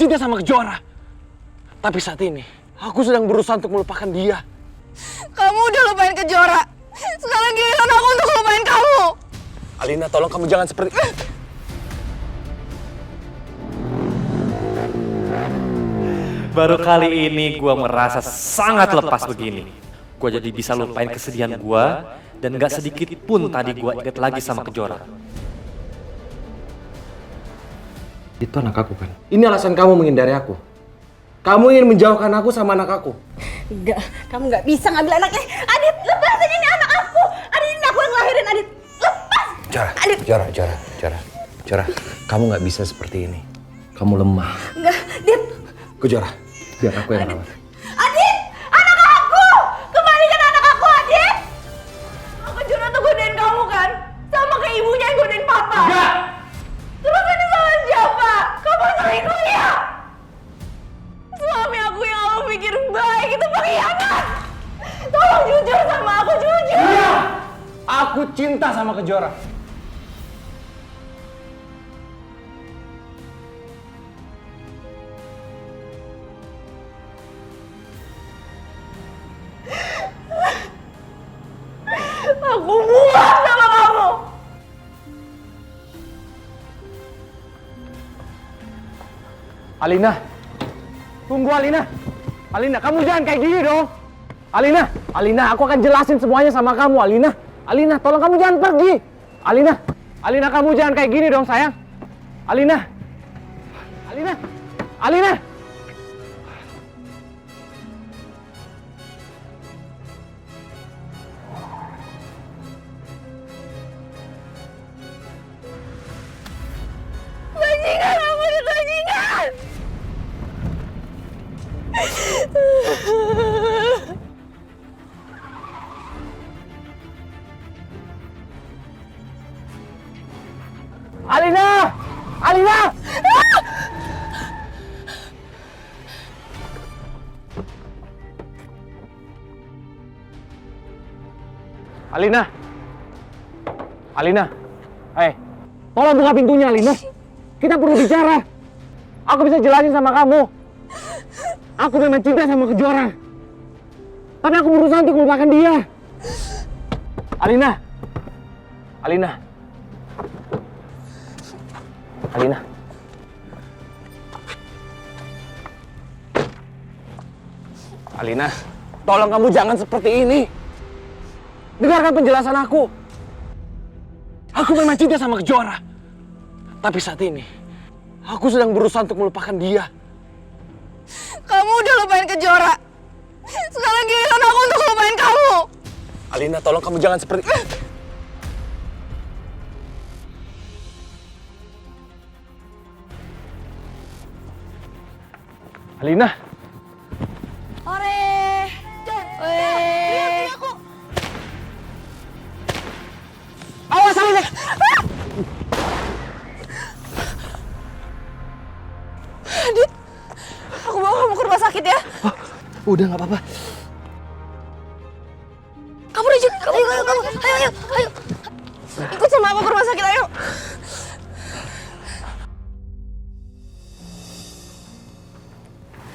cinta sama Kejora. Tapi saat ini, aku sedang berusaha untuk melupakan dia. Kamu udah lupain Kejora. Sekarang giliran aku untuk lupain kamu. Alina, tolong kamu jangan seperti... Baru kali ini gue merasa sangat lepas begini. Gue jadi bisa lupain kesedihan gue, dan gak sedikit pun tadi gue inget lagi sama Kejora. Itu anak aku kan? Ini alasan kamu menghindari aku. Kamu ingin menjauhkan aku sama anak aku. Enggak, kamu nggak bisa ngambil anaknya. Adit, lepasin, ini anak aku. Adit, ini aku yang lahirin, Adit. Lepas. Adit. Jora, kamu nggak bisa seperti ini. Kamu lemah. Enggak, Dit. Kejora, biar aku yang rawat. Adit, anak aku. Kembalikan anak aku, Adit. Kejora tuh godain kamu kan? Sama kayak ibunya yang godain papa. Enggak. Terus ini salah siapa? Kamu selingkuh ya? Suami aku yang kamu pikir baik itu pengkhianat. Tolong jujur sama aku, jujur. Iya, aku cinta sama Kejora. Aku muak sama kamu. Alina, tunggu Alina. Alina, kamu jangan kayak gini dong. Alina, aku akan jelasin semuanya sama kamu, Alina, tolong kamu jangan pergi. Alina, kamu jangan kayak gini dong, sayang. Alina. Bajingan, kamu udah bajingan. Alina! Alina, tolong buka pintunya, Alina. Kita perlu bicara. Aku bisa jelasin sama kamu. Aku memang cinta sama Kejora. Tapi aku berusaha untuk melupakan dia. Alina. Alina, tolong kamu jangan seperti ini. Dengarkan penjelasan aku. Aku memang cinta sama Kejora. Tapi saat ini, aku sedang berusaha untuk melupakan dia. Kamu udah lupain Kejora. Sekarang giliran aku untuk lupain kamu. Alina, tolong kamu jangan seperti... Alina. Ore. Lihat aku. Awas, Alina. Adit, aku bawa kamu ke rumah sakit ya. Udah, nggak apa-apa. Kamu udah juga. Ayo. Ikut sama aku ke rumah sakit, ayo.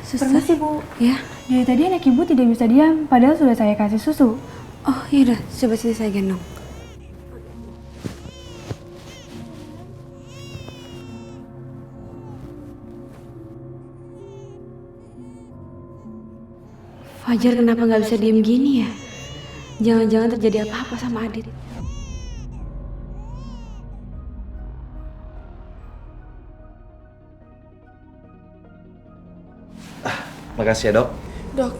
Permisi Bu. Ya. Dari tadi anak ibu tidak bisa diam, padahal sudah saya kasih susu. Oh iya dah, coba sini saya gendong. Fajar kenapa nggak bisa diem gini ya? Jangan-jangan terjadi apa-apa sama Adit. Makasih ya, Dok. Dok,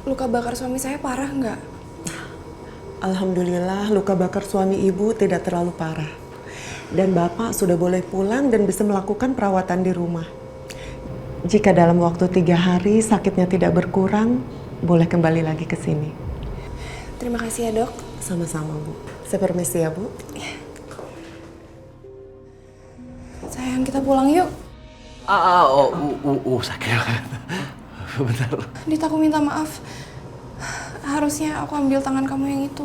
luka bakar suami saya parah nggak? Alhamdulillah luka bakar suami ibu tidak terlalu parah. Dan Bapak sudah boleh pulang dan bisa melakukan perawatan di rumah. Jika dalam waktu 3 hari sakitnya tidak berkurang, boleh kembali lagi ke sini. Terima kasih ya dok. Sama-sama Bu. Saya permisi ya Bu. Sayang, kita pulang yuk. Sakit. Bentar. Dit, aku minta maaf. Harusnya aku ambil tangan kamu yang itu.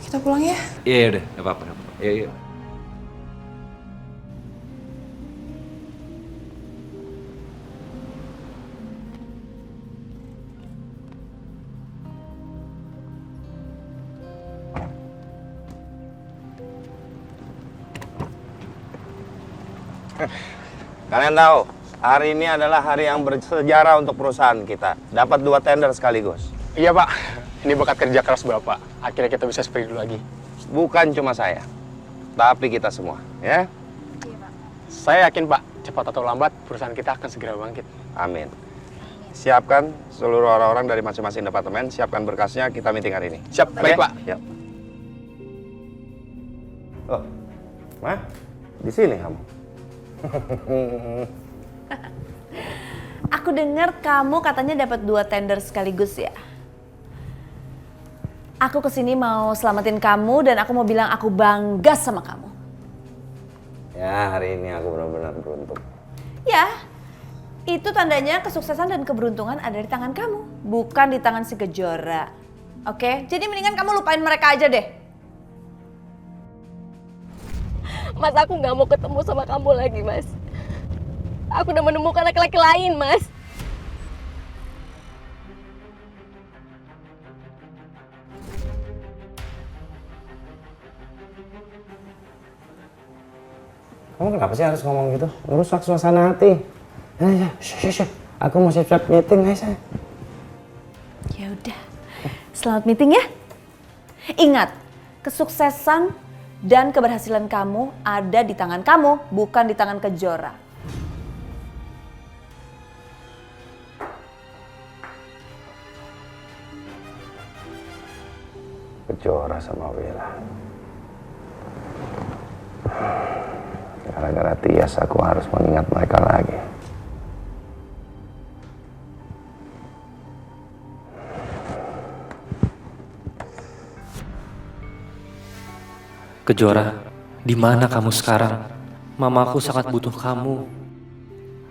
Kita pulang ya? Iya udah, nggak apa-apa. Iya. Kalian tahu, hari ini adalah hari yang bersejarah untuk perusahaan kita. Dapat 2 tender sekaligus. Iya Pak, ini berkat kerja keras Bapak. Akhirnya kita bisa seperti dulu lagi. Bukan cuma saya, tapi kita semua, ya? Saya yakin Pak, cepat atau lambat perusahaan kita akan segera bangkit. Amin. Siapkan seluruh orang-orang dari masing-masing departemen, siapkan berkasnya, kita meeting hari ini. Siap, baik Pak. Yuk. Oh, Ma, di sini kamu. Aku dengar kamu katanya dapat 2 tender sekaligus ya. Aku kesini mau selamatin kamu dan aku mau bilang aku bangga sama kamu. Ya, hari ini aku benar-benar beruntung. Ya, itu tandanya kesuksesan dan keberuntungan ada di tangan kamu, bukan di tangan si Kejora. Oke, jadi mendingan kamu lupain mereka aja deh. Mas, aku nggak mau ketemu sama kamu lagi, Mas. Aku udah menemukan laki-laki lain, Mas. Kamu kenapa sih harus ngomong gitu? Merusak suasana hati. Ayo, shh. Aku mau siap-siap meeting, Aisyah. Ya udah, selamat meeting ya. Ingat, kesuksesan dan keberhasilan kamu ada di tangan kamu, bukan di tangan Kejora. Kejora sama Bella. Gara-gara Tias aku harus mengingat mereka lagi. Kejora, di mana kamu sekarang? Mamaku sangat butuh kamu.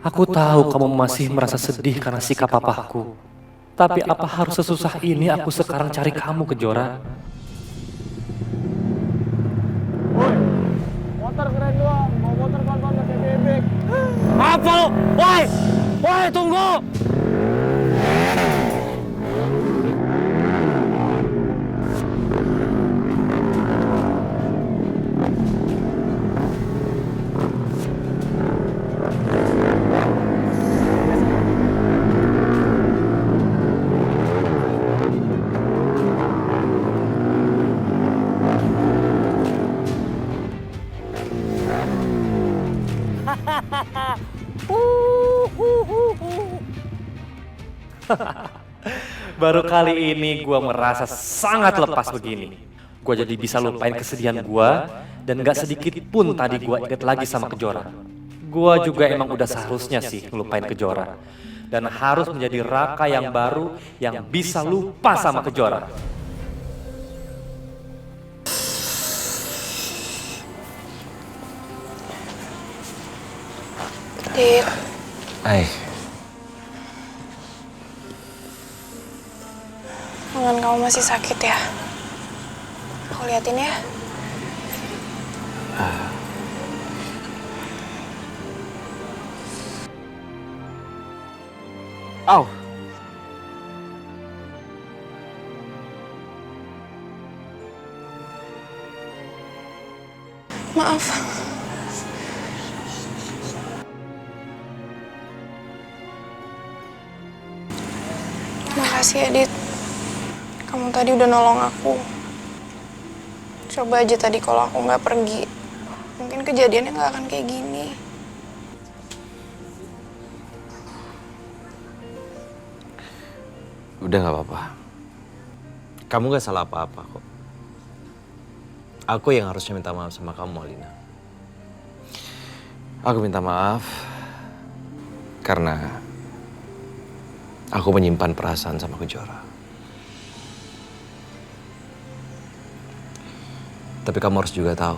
Aku tahu kamu masih merasa sedih karena sikap papaku. Tapi apa harus sesusah ini aku sekarang cari kamu, Kejora? Motor keren doang, mau motor kawan-kawan pakai bebek. Apa lu? Woi, tunggu! Baru kali ini gue merasa sangat lepas begini. Gue jadi bisa lupain kesedihan gue dan gak sedikit pun tadi gue inget lagi sama Kejora. Gue juga emang udah seharusnya sih ngelupain Kejora dan harus menjadi Raka yang baru yang bisa lupa sama Kejora. Dit, Hai. tangan kamu masih sakit ya? Aku liatin ya. Au. Maaf. Makasih ya, Dit. Kamu tadi udah nolong aku. Coba aja tadi kalau aku nggak pergi, mungkin kejadiannya nggak akan kayak gini. Udah gak apa-apa. Kamu gak salah apa-apa kok. Aku yang harusnya minta maaf sama kamu, Alina. Aku minta maaf karena aku menyimpan perasaan sama Kejora. Tapi kamu harus juga tahu,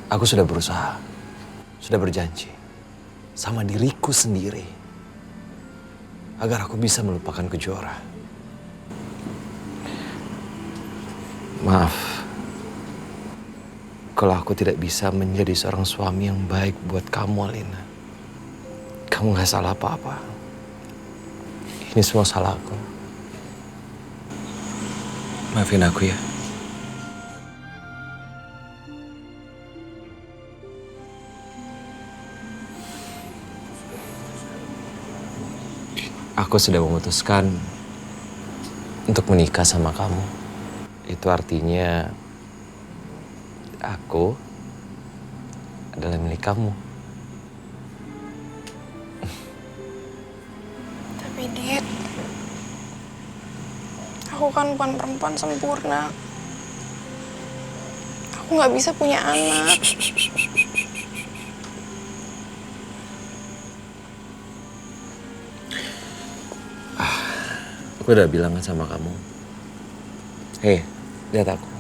aku sudah berusaha, sudah berjanji sama diriku sendiri agar aku bisa melupakan Kejora. Maaf, kalau aku tidak bisa menjadi seorang suami yang baik buat kamu, Alina. Kamu gak salah apa-apa. Ini semua salah aku. Maafin aku ya. Aku sudah memutuskan untuk menikah sama kamu. Itu artinya aku adalah milik kamu. Tapi Dit, aku kan bukan perempuan sempurna. Aku nggak bisa punya anak. Aku udah bilang kan sama kamu. Hei, lihat aku.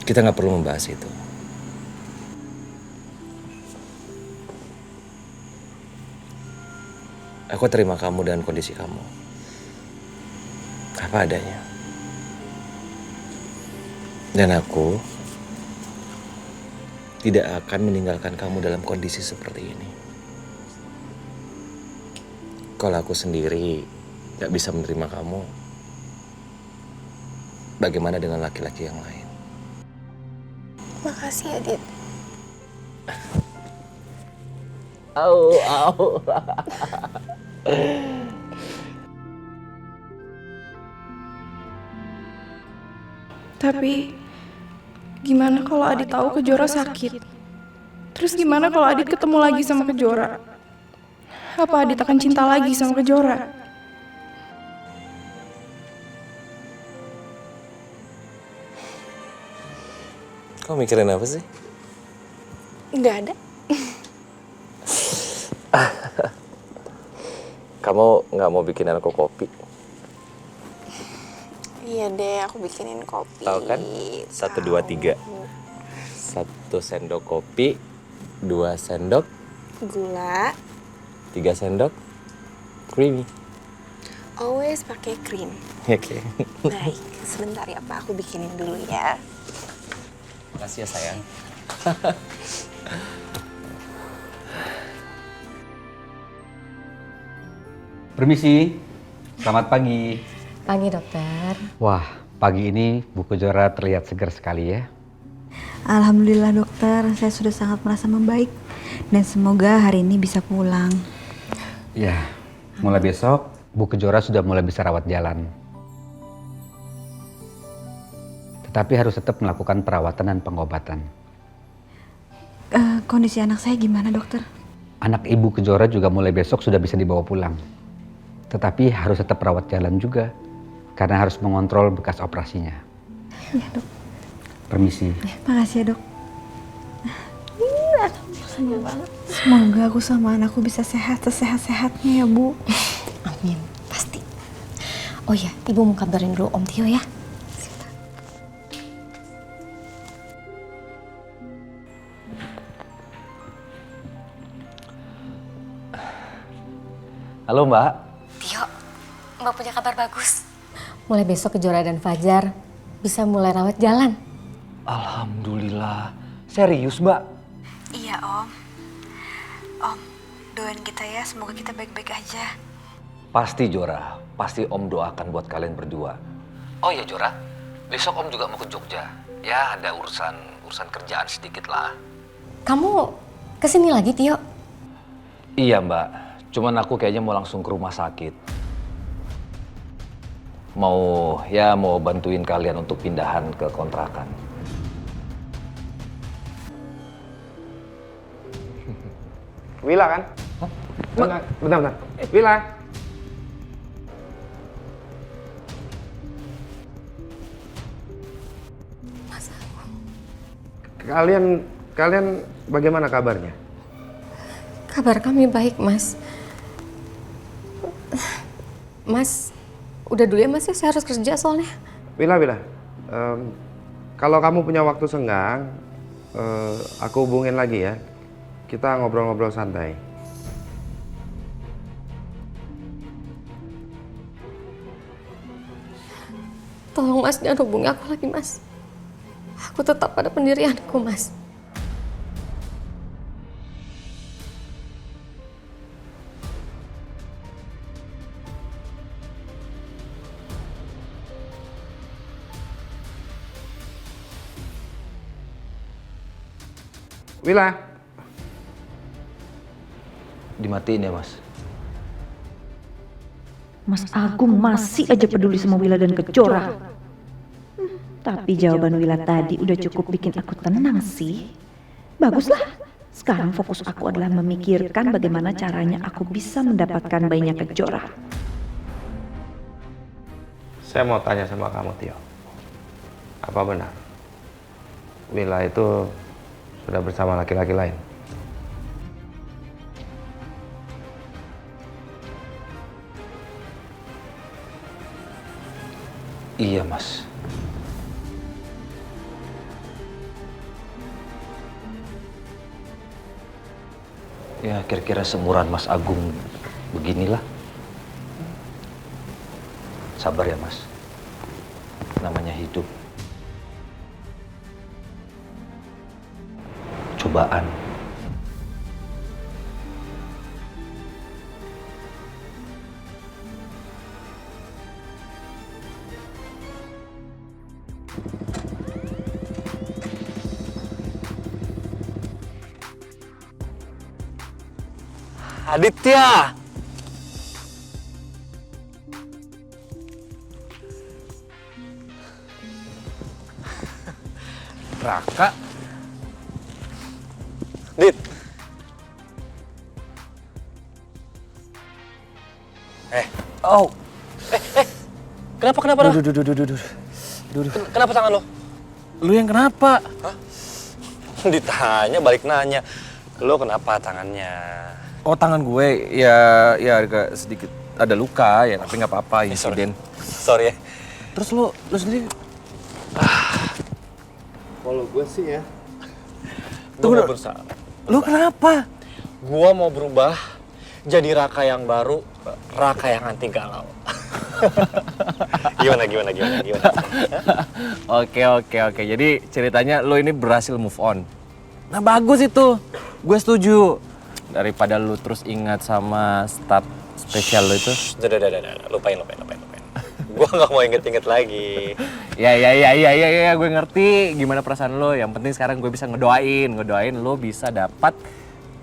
Kita nggak perlu membahas itu. Aku terima kamu dengan kondisi kamu. Apa adanya. Dan aku tidak akan meninggalkan kamu dalam kondisi seperti ini. Kalau aku sendiri gak bisa menerima kamu, bagaimana dengan laki-laki yang lain? Makasih ya, Dit. Au. Tapi gimana kalau Adit tahu Kejora sakit? Terus gimana kalau Adit ketemu lagi sama Kejora? Apa Adit akan cinta lagi sama Kejora? Kau mikirin apa sih? Nggak ada. Kamu nggak mau bikinin aku kopi? Iya deh, aku bikinin kopi. Tahu kan? 1, 2, 3. 1 sendok kopi, 2 sendok Gula, 3 sendok creamy. always pakai krim. Oke. Baik, sebentar ya Pak, aku bikinin dulu ya. Makasih ya sayang. Permisi, selamat pagi. Pagi dokter. Wah, pagi ini Bu Kejora terlihat segar sekali ya. Alhamdulillah dokter, saya sudah sangat merasa membaik. Dan semoga hari ini bisa pulang. Ya, mulai besok Bu Kejora sudah mulai bisa rawat jalan. Tetapi harus tetap melakukan perawatan dan pengobatan. Kondisi anak saya gimana dokter? Anak Ibu Kejora juga mulai besok sudah bisa dibawa pulang. Tetapi harus tetap rawat jalan juga. Karena harus mengontrol bekas operasinya. Ya dok. Permisi. Ya, makasih ya dok. Senang banget. Semoga aku sama anakku bisa sehat sesehat-sehatnya ya Bu. Amin, pasti. Oh ya, Ibu mau kabarin dulu Om Tio ya. Halo Mbak. Tio, Mbak punya kabar bagus. Mulai besok Kejora dan Fajar bisa mulai rawat jalan. Alhamdulillah. Serius Mbak? Iya Om. Om, doain kita ya, semoga kita baik-baik aja. Pasti Jora, pasti Om doakan buat kalian berdua. Oh ya Jora, besok Om juga mau ke Jogja. Ya ada urusan kerjaan sedikit lah. Kamu kesini lagi Tio? Iya Mbak, cuman aku kayaknya mau langsung ke rumah sakit. Mau bantuin kalian untuk pindahan ke kontrakan. Wila kan? Bentar. Wila. Kalian bagaimana kabarnya? Kabar kami baik, Mas. Mas, udah dulu ya Mas ya, saya harus kerja soalnya. Wila. Kalau kamu punya waktu senggang, aku hubungin lagi ya. Kita ngobrol-ngobrol santai. Tolong Mas, jangan hubungi aku lagi Mas. Aku tetap pada pendirianku Mas. Wila. Dimatiin ya Mas? Mas Agung masih aja peduli sama Willa dan Kejora. Tapi jawaban Willa tadi udah cukup bikin aku tenang sih. Baguslah. Sekarang fokus aku adalah memikirkan bagaimana caranya aku bisa mendapatkan bayinya Kejora. Saya mau tanya sama kamu, Tio. Apa benar Willa itu sudah bersama laki-laki lain? Iya, Mas. Ya, kira-kira seumuran Mas Agung beginilah. Sabar ya, Mas. Namanya hidup. Cobaan. Aditya! Raka? Dit! Oh! Kenapa? Duduk. Kenapa tangan lo? Lu yang kenapa? Hah? Ditanya, balik nanya. Lo kenapa tangannya? Oh, tangan gue ya agak sedikit ada luka ya, tapi nggak apa-apa, insiden. Sorry ya. Terus lu sendiri? Kalau gue sih ya. Gue mau berusaha. Lu kenapa? Gue mau berubah jadi Raka yang baru, Raka yang anti galau. Gimana? Oke. Jadi ceritanya lu ini berhasil move on. Nah, bagus itu. Gue setuju. Daripada lu terus ingat sama staff spesial lu itu. Udah, lupain. Gue gak mau inget-inget lagi. Ya, gue ngerti gimana perasaan lo. Yang penting sekarang gue bisa ngedoain lo bisa dapat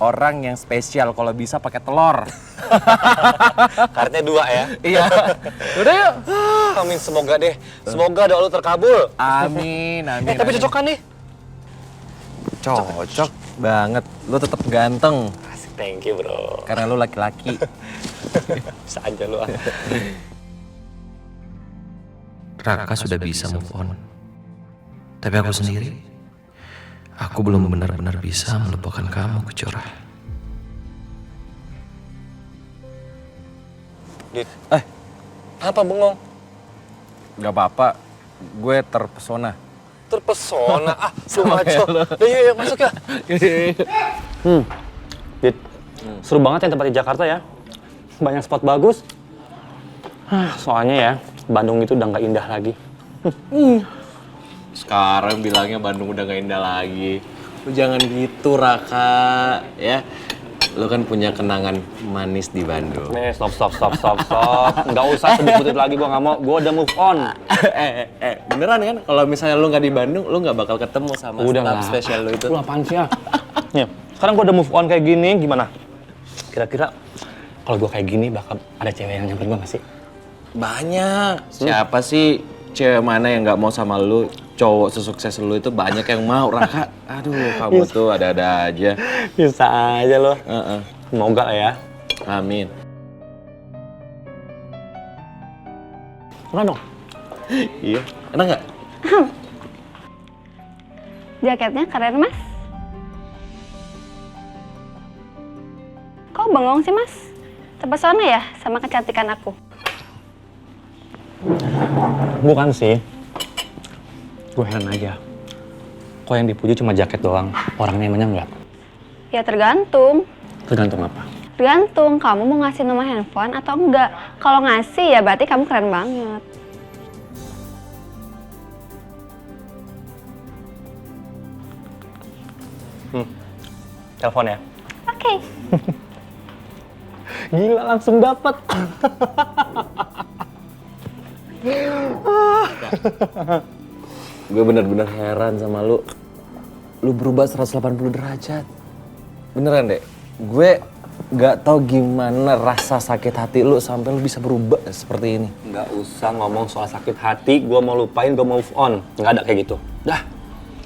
orang yang spesial, kalau bisa pakai telur. Karetnya 2 ya. Iya. Udah yuk. Amin, semoga doa lu terkabul. Amin. Tapi cocok kan nih? Cocok banget. Lo tetap ganteng. Asik, thank you bro. Karena lo laki-laki. Bisa aja lo. Raka sudah bisa move on. Tapi aku sendiri, aku belum benar-benar bisa melupakan kamu, Kejora. Dit, apa bengong? Gak apa-apa, gue terpesona. Terpesona? Lu ngaco. Iya, masuk ya. Dit, seru banget ya tempat di Jakarta ya. Banyak spot bagus. Soalnya ya, Bandung itu udah nggak indah lagi. Sekarang bilangnya Bandung udah gak indah lagi. Lu jangan gitu, Raka. Ya, lu kan punya kenangan manis di Bandung. Stop. Nggak usah sebut-sebut lagi, gua nggak mau. Gua udah move on. Beneran kan? Kalau misalnya lu nggak di Bandung, lu nggak bakal ketemu sama staff spesial lu itu. Lu apaan sih ya? Nih, sekarang gua udah move on kayak gini, gimana? Kira-kira kalau gua kayak gini bakal ada cewek yang nyamperin gua nggak sih? Banyak. Siapa sih cewek mana yang nggak mau sama lu? Cowok sesukses lu itu banyak yang mau, Raka. Aduh, kamu tuh ada-ada aja. Bisa aja lo. Semoga lah ya. Amin. Enak dong? Iya. Enak nggak? Jaketnya keren, Mas. Kok bengong sih, Mas? Terpesona ya sama kecantikan aku? Bukan sih. Gue heran aja. Kok yang dipuji cuma jaket doang, orangnya emangnya enggak? Ya tergantung. Tergantung apa? Tergantung kamu mau ngasih nomor handphone atau enggak. Kalau ngasih ya berarti kamu keren banget. Telepon ya? Oke. Gila, langsung dapat. Gue bener-bener heran sama lu. Lu berubah 180 derajat. Beneran deh, gue Gak tau gimana rasa sakit hati lu sampai lu bisa berubah seperti ini. Nggak usah ngomong soal sakit hati, gue mau lupain, gue mau move on. Nggak ada kayak gitu. Dah,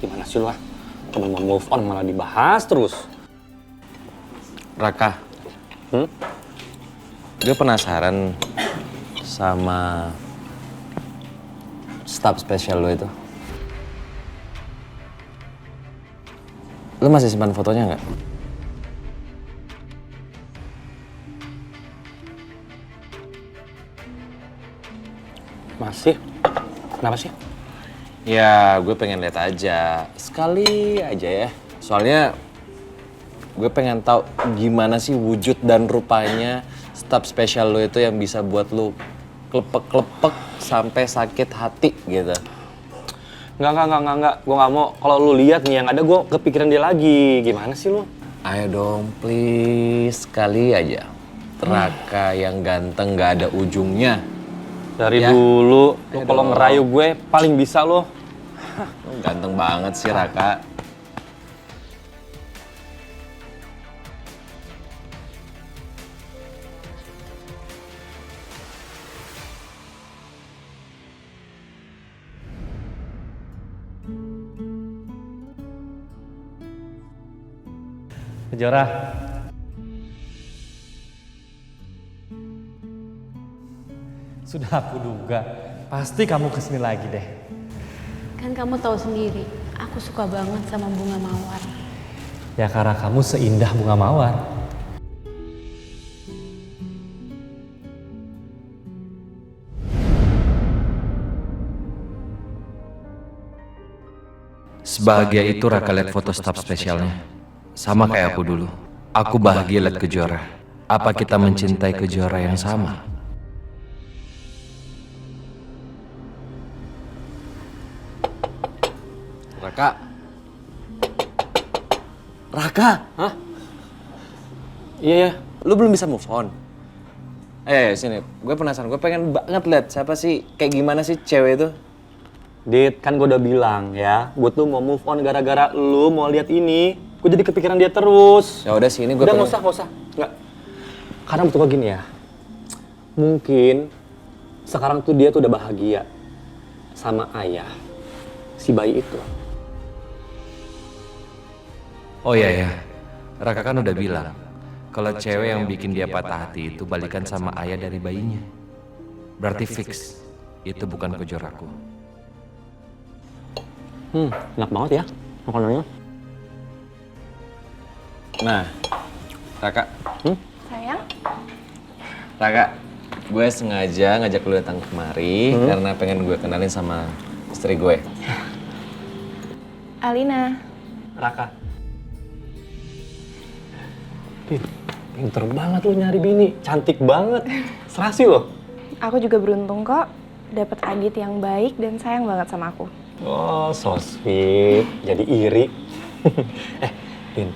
gimana sih lu ah? Cuma mau move on malah dibahas terus. Raka, gue penasaran sama staff spesial lo itu. Lo masih simpan fotonya nggak? Masih? Kenapa sih? Ya, gue pengen lihat aja. Sekali aja ya. Soalnya gue pengen tahu gimana sih wujud dan rupanya staff spesial lo itu yang bisa buat lo klepek-klepek sampai sakit hati gitu. Enggak. Gue nggak mau. Kalau lu lihat nih yang ada gue kepikiran dia lagi. Gimana sih lu? Ayo dong, please. Sekali aja. Raka yang ganteng gak ada ujungnya. Dari ya. dulu, lu kalau ngerayu gue paling bisa lo. Ganteng banget sih Raka. Kejora. Sudah aku duga, pasti kamu kesini lagi deh. Kan kamu tahu sendiri, aku suka banget sama bunga mawar. Ya karena kamu seindah bunga mawar. Sebahagia itu Raka lihat foto staf spesialnya. Sama kayak aku dulu. Aku bahagia lihat Kejora. Apa kita mencintai Kejora yang sama? Raka. Raka? Hah? Iya ya. Lu belum bisa move on? Sini. Gue penasaran. Gue pengen banget lihat siapa sih, kayak gimana sih cewek itu. Dit, kan gue udah bilang ya, gue tuh mau move on gara-gara lu mau lihat ini. Gue jadi kepikiran dia terus. Ya udah sini gue. Udah nggak usah. Nggak. Karena menurut gue gini ya, mungkin sekarang tuh dia tuh udah bahagia sama ayah si bayi itu. Oh iya ya, Raka kan udah bilang kalau cewek yang bikin dia patah hati itu balikan sama ayah dari bayinya. Berarti fix itu bukan Kejoraku. Enak banget ya makanannya. Nah, Raka. Sayang? Raka, gue sengaja ngajak lu datang kemari karena pengen gue kenalin sama istri gue. Alina. Raka. Pinter banget lu nyari bini, cantik banget. Serasi lo. Aku juga beruntung kok dapet Adit yang baik dan sayang banget sama aku. Oh, so sweet. Jadi iri. Din,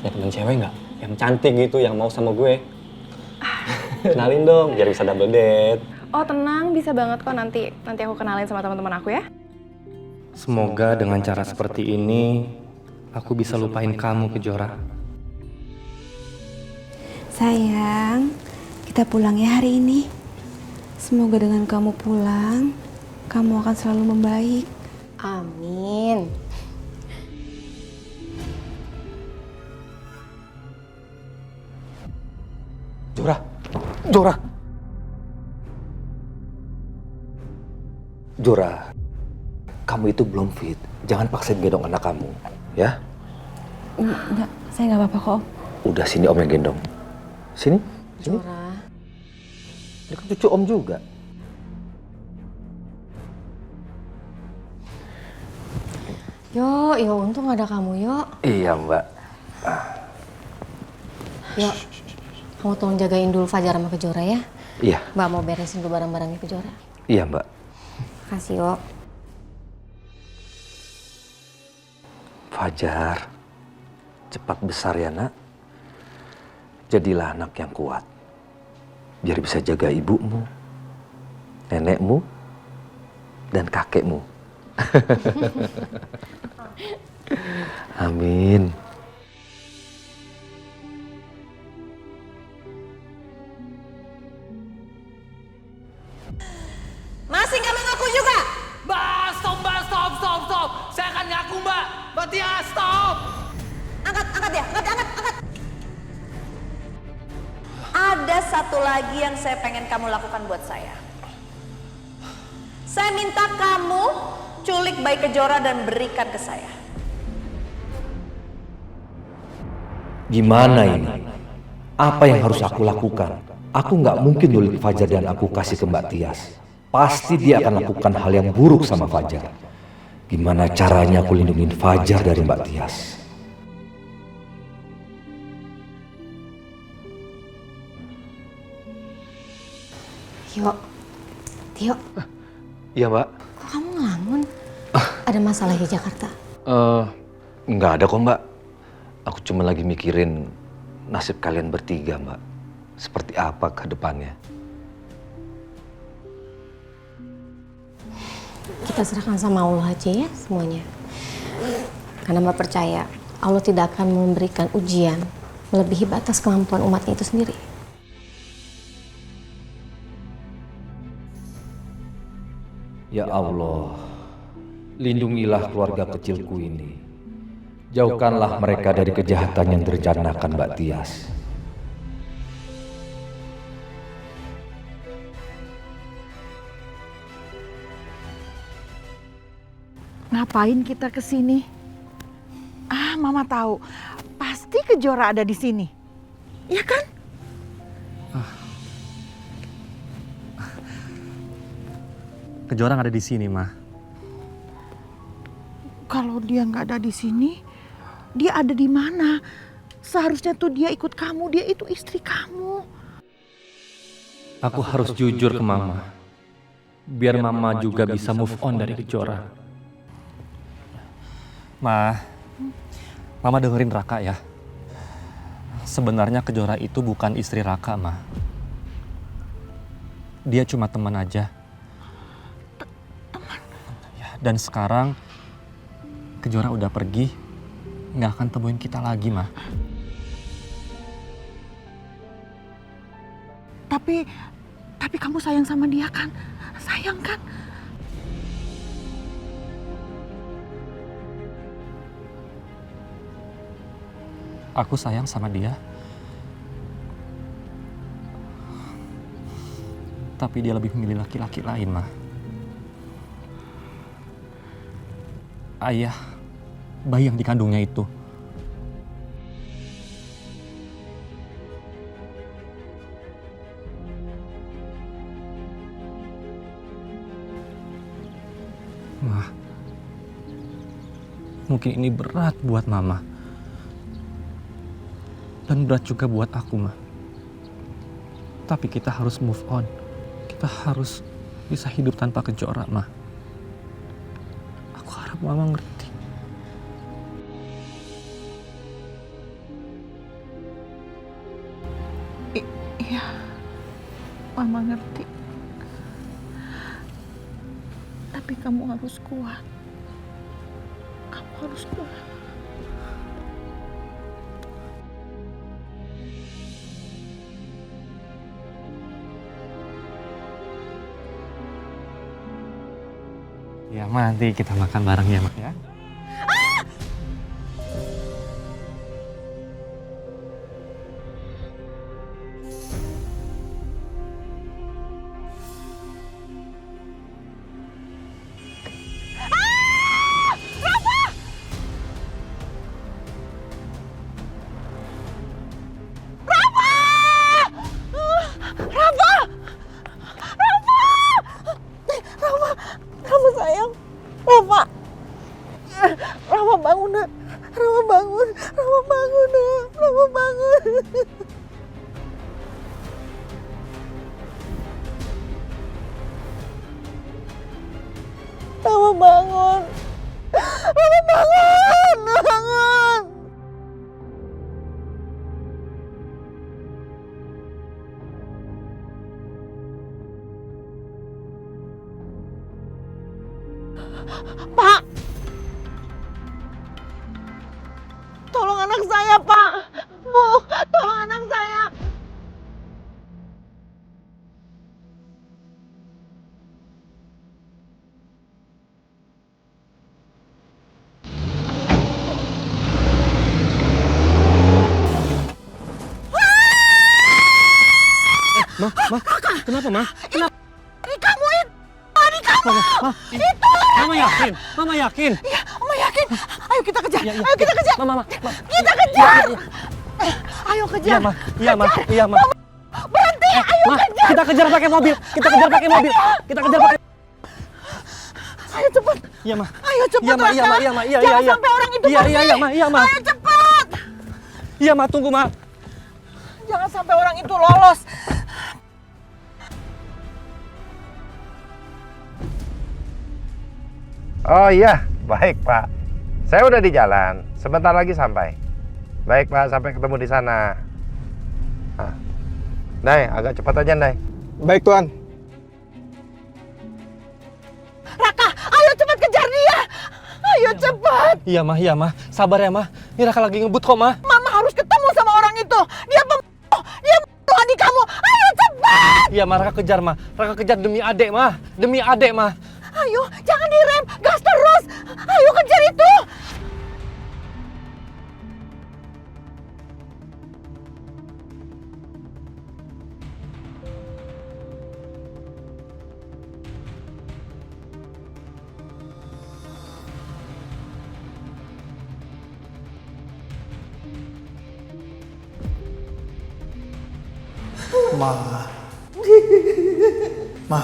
ada temen cewek nggak? Yang cantik gitu, yang mau sama gue. Kenalin dong, biar bisa double date. Oh tenang, bisa banget kok nanti aku kenalin sama teman-teman aku ya. Semoga dengan cara seperti ini, aku bisa lupain kamu, Kejora. Sayang, kita pulang ya hari ini. Semoga dengan kamu pulang, kamu akan selalu membaik. Amin. Jora, kamu itu belum fit. Jangan paksain gendong anak kamu, ya? Enggak, saya nggak apa-apa kok. Udah sini om yang gendong. Sini. Jora. Dia kan cucu om juga. Yo, untung ada kamu, yo. Iya mbak. Yo, kamu tolong jagain dulu Fajar sama Kejora ya. Iya. Mbak mau beresin dulu barang-barangnya Kejora. Iya mbak. Kasih, yo. Fajar, cepat besar ya nak. Jadilah anak yang kuat. Biar bisa jaga ibumu, nenekmu, dan kakekmu. Amin. satu lagi yang saya pengen kamu lakukan buat saya. Saya minta kamu culik bayi Kejora dan berikan ke saya. Gimana ini? Apa yang harus aku lakukan? Aku nggak mungkin nyulik Fajar dan aku kasih ke Mbak Tias. Pasti dia akan lakukan hal yang buruk sama Fajar. Gimana caranya aku lindungin Fajar dari Mbak Tias? Tio, Iya, Mbak. kok kamu ngelamun? Ada masalah di Jakarta? Nggak ada kok, Mbak. Aku cuma lagi mikirin nasib kalian bertiga, Mbak. Seperti apa ke depannya. Kita serahkan sama Allah aja ya semuanya. Karena Mbak percaya Allah tidak akan memberikan ujian melebihi batas kemampuan umatnya itu sendiri. Ya Allah, lindungilah keluarga kecilku ini. Jauhkanlah mereka dari kejahatan yang direncanakan Mbak Tias. Ngapain kita ke sini? Ah, Mama tahu. Pasti Kejora ada di sini. Iya kan? Kejora ada di sini, Ma. Kalau dia nggak ada di sini, dia ada di mana? Seharusnya tuh dia ikut kamu, dia itu istri kamu. Aku harus jujur ke Mama. Biar Mama juga bisa move on dari Kejora. Mama dengerin Raka ya. Sebenarnya Kejora itu bukan istri Raka, Ma. Dia cuma teman aja. Dan sekarang Kejora udah pergi, nggak akan temuin kita lagi, Ma. Tapi kamu sayang sama dia kan? Sayang kan? Aku sayang sama dia. Tapi dia lebih memilih laki-laki lain, Ma. Ayah bayi yang dikandungnya itu. Ma, mungkin ini berat buat Mama. Dan berat juga buat aku, Ma. Tapi kita harus move on. Kita harus bisa hidup tanpa Kejora, Ma. Aku harap Mama ngerti. Iya, Mama ngerti. Tapi kamu harus kuat. Kamu harus kuat. Ya, Ma, nanti kita makan bareng ya, Ma, ya. Rafa sayang, Rafa bangun nak, Rafa bangun nak, Rafa bangun. Rafa bangun, bangun. Pak, tolong anak saya, Pak. Bu, tolong anak saya. Kenapa, Ma? Kenapa? Adik kamu itu! Adik kamu! Itu! Mama yakin? Mama yakin? Iya, Mama yakin. Ayo kita kejar. Iya, iya. Ayo kita kejar. Mama. Kita kejar. Iya, Ayo kejar. Iya, Ma. Iya, Ma. Iya, Ma. Berhenti, ayo Ma, kejar. kita kejar pakai mobil. Kita kejar pakai mobil. Kita kejar pakai. Ayo cepat. Iya, Ma. Ayo cepat, Iya, Ma. Iya, Ma. Iya, Ma. Iya, Jangan iya. sampai orang itu Iya, pergi. iya, Ma. Iya, Ma. Ayo cepat. Iya, Ma. Tunggu, Ma. Jangan sampai orang itu lolos. Oh iya, baik Pak. Saya udah di jalan, sebentar lagi sampai. Baik Pak, sampai ketemu di sana. Nah. Nay, agak cepat aja Nay. Baik Tuan. Raka, ayo cepat kejar dia. Ayo cepat. Iya, Ma. Iya, Ma. Sabar ya, Ma. Ini Raka lagi ngebut kok, Ma. Mama harus ketemu sama orang itu. Dia pembunuh. Dia membunuh adik kamu. Ayo cepat. Iya, Ma. Raka kejar, Ma. Raka kejar demi adek, Ma. Demi adek, Ma. Ayo, jangan direm. Gas terus. Ayo kejar itu. Ma. Ma.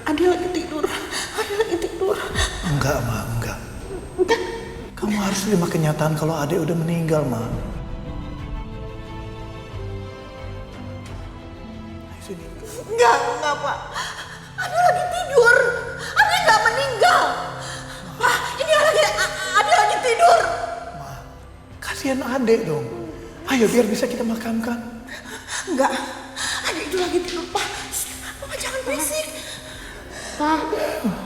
Ade lagi tidur. Ade lagi tidur. Enggak, Ma, enggak. Kamu harus terima kenyataan kalau Ade udah meninggal, Ma. Ayo sini. Enggak, Pak. Ade lagi tidur. Ade nggak meninggal. Pak, ini Ade lagi tidur. Kasihan Ade dong. Ayo biar bisa kita makamkan. Enggak. Ade itu lagi tidur, Pak. Mama jangan berisik. Pak,